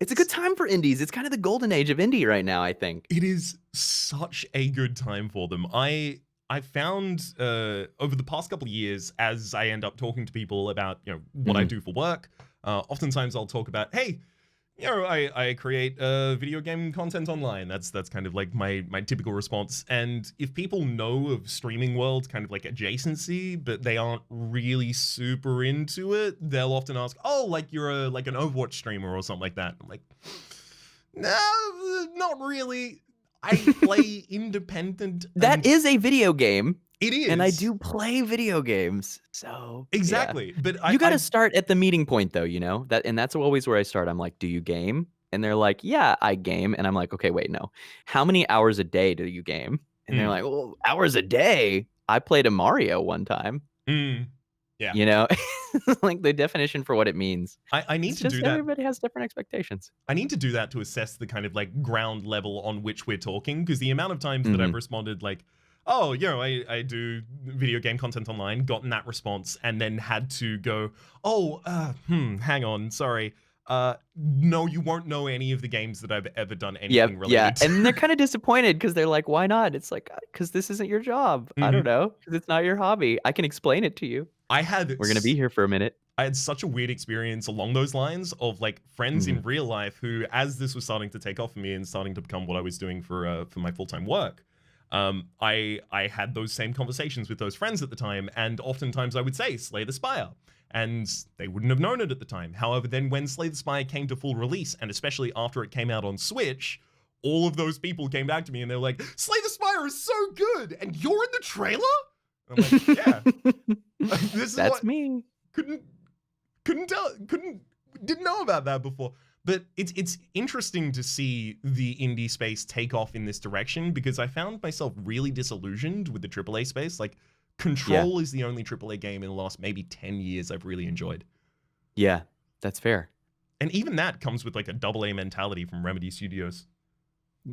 It's a good time for indies. It's kind of the golden age of indie right now, I think. It is such a good time for them. I I found over the past couple of years, as I end up talking to people about what I do for work, oftentimes I'll talk about, hey, I create video game content online. That's kind of like my typical response. And if people know of streaming world kind of like adjacency, but they aren't really super into it, they'll often ask, "Oh, like you're an Overwatch streamer or something like that." I'm like, "No, not really. I play independent." That is a video game. It is. And I do play video games. So exactly. Yeah. But you got to start at the meeting point though, and that's always where I start. I'm like, do you game? And they're like, yeah, I game. And I'm like, okay, wait, no. How many hours a day do you game? And they're like, well, hours a day. I played a Mario one time. Yeah. Like the definition for what it means. I need to do that. Everybody has different expectations. I need to do that to assess the kind of like ground level on which we're talking, because the amount of times that I've responded like, oh, I do video game content online, gotten that response, and then had to go, oh, hang on, sorry. No, you won't know any of the games that I've ever done anything related to. And they're kind of disappointed because they're like, why not? It's like, because this isn't your job. I don't know, because it's not your hobby. I can explain it to you. We're going to be here for a minute. I had such a weird experience along those lines of like friends in real life who, as this was starting to take off for me and starting to become what I was doing for my full-time work, I had those same conversations with those friends at the time, and oftentimes I would say Slay the Spire, and they wouldn't have known it at the time. However, then when Slay the Spire came to full release, and especially after it came out on Switch, all of those people came back to me and they were like, Slay the Spire is so good, and you're in the trailer? I'm like, yeah. That's me. Didn't know about that before. But it's interesting to see the indie space take off in this direction, because I found myself really disillusioned with the AAA space. Like, Control is the only AAA game in the last maybe 10 years I've really enjoyed. Yeah, that's fair. And even that comes with like a AA mentality from Remedy Studios.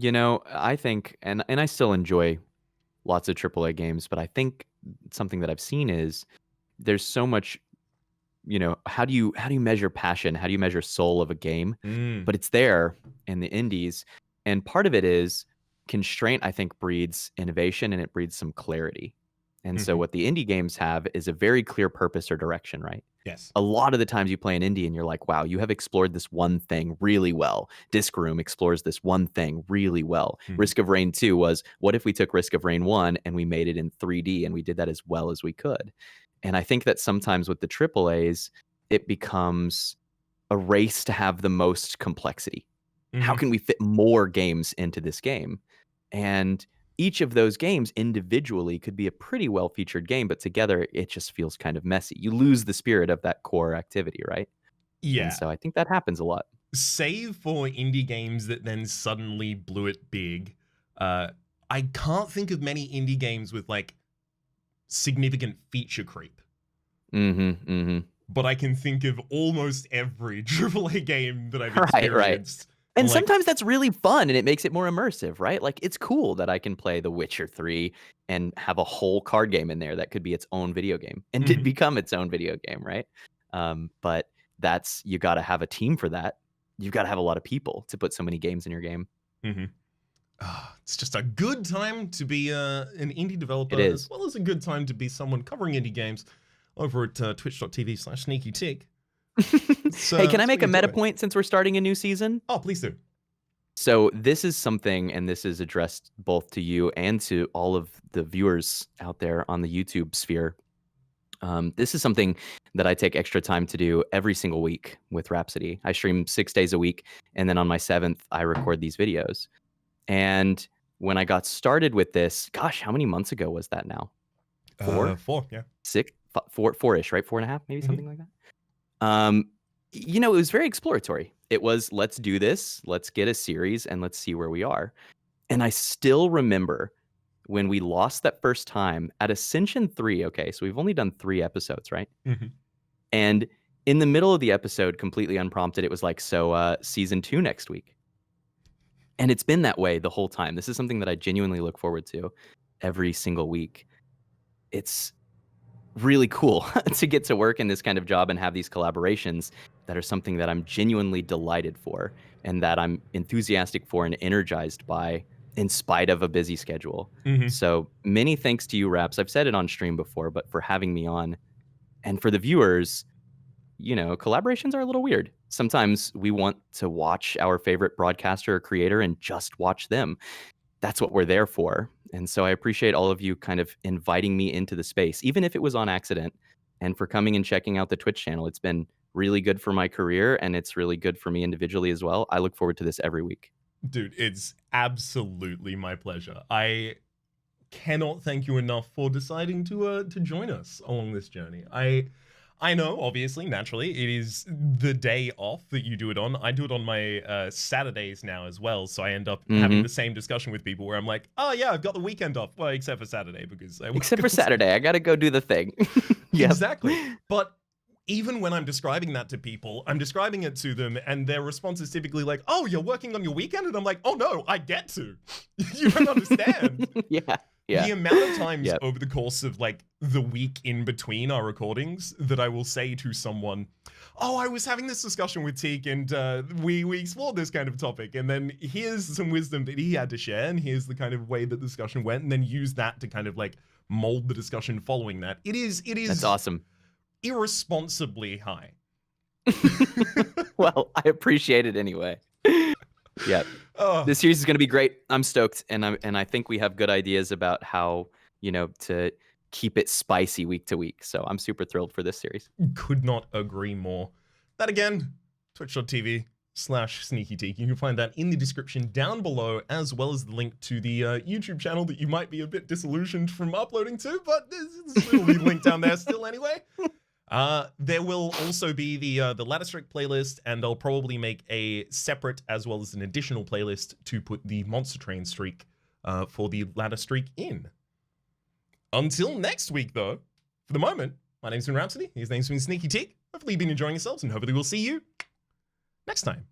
I think, and I still enjoy lots of AAA games, but I think something that I've seen is there's so much, how do you measure passion? How do you measure soul of a game? But it's there in the indies. And part of it is constraint, I think, breeds innovation, and it breeds some clarity. And so what the indie games have is a very clear purpose or direction, right? Yes. A lot of the times you play an indie and you're like, wow, you have explored this one thing really well. Disc Room explores this one thing really well. Risk of Rain 2 was, what if we took Risk of Rain 1 and we made it in 3D and we did that as well as we could? And I think that sometimes with the AAAs, it becomes a race to have the most complexity. How can we fit more games into this game? And each of those games individually could be a pretty well-featured game, but together it just feels kind of messy. You lose the spirit of that core activity, right? Yeah. And so I think that happens a lot. Save for indie games that then suddenly blew it big, I can't think of many indie games with like significant feature creep. But I can think of almost every AAA game that I've experienced. Right. And sometimes that's really fun and it makes it more immersive, right? Like, it's cool that I can play The Witcher 3 and have a whole card game in there that could be its own video game and did become its own video game, right? But you got to have a team for that. You've got to have a lot of people to put so many games in your game. It's just a good time to be an indie developer, as well as a good time to be someone covering indie games over at twitch.tv/sneakyteak. Hey, can I make a meta point since we're starting a new season? Oh, please do. So this is something, and this is addressed both to you and to all of the viewers out there on the YouTube sphere. This is something that I take extra time to do every single week with Rhapsody. I stream 6 days a week, and then on my 7th, I record these videos. And when I got started with this, gosh, how many months ago was that now? 4, yeah. 6, 4-ish, right? 4.5, maybe something like that. It was very exploratory. It was, let's do this, let's get a series, and let's see where we are. And I still remember when we lost that first time at Ascension 3. Okay, so we've only done 3 episodes, right? And in the middle of the episode, completely unprompted, it was like, so season 2 next week. And it's been that way the whole time. This is something that I genuinely look forward to every single week. It's really cool to get to work in this kind of job and have these collaborations that are something that I'm genuinely delighted for and that I'm enthusiastic for and energized by in spite of a busy schedule. Mhm. So many thanks to you, Raps. I've said it on stream before, but for having me on. And for the viewers, collaborations are a little weird. Sometimes we want to watch our favorite broadcaster or creator and just watch them. That's what we're there for. And so I appreciate all of you kind of inviting me into the space, even if it was on accident, and for coming and checking out the Twitch channel. It's been really good for my career, and it's really good for me individually as well. I look forward to this every week. Dude, it's absolutely my pleasure. I cannot thank you enough for deciding to join us along this journey. I know, obviously, naturally, it is the day off that you do it on. I do it on my Saturdays now as well, so I end up having the same discussion with people where I'm like, oh yeah, I've got the weekend off. Well, except for Saturday, because I work. Except for Saturday, I gotta go do the thing. Yep. Exactly. But even when I'm describing that to people, I'm describing it to them, and their response is typically like, oh, you're working on your weekend? And I'm like, oh no, I get to. You don't understand. Yeah. The amount of times over the course of like the week in between our recordings that I will say to someone, oh, I was having this discussion with Teak and we explored this kind of topic, and then here's some wisdom that he had to share, and here's the kind of way that the discussion went, and then use that to kind of like mold the discussion following that. It is That's awesome. Irresponsibly high. Well, I appreciate it anyway. Yeah. This series is going to be great. I'm stoked, and I think we have good ideas about how, to keep it spicy week to week. So I'm super thrilled for this series. Could not agree more. That again, twitch.tv/sneakyteak. You can find that in the description down below, as well as the link to the YouTube channel that you might be a bit disillusioned from uploading to, but it will be linked down there still anyway. There will also be the Ladder Streak playlist, and I'll probably make a separate as well as an additional playlist to put the Monster Train streak for the Ladder Streak in. Until next week, though, for the moment, my name's been Rhapsody, his name's been sneakyteak. Hopefully you've been enjoying yourselves, and hopefully we'll see you next time.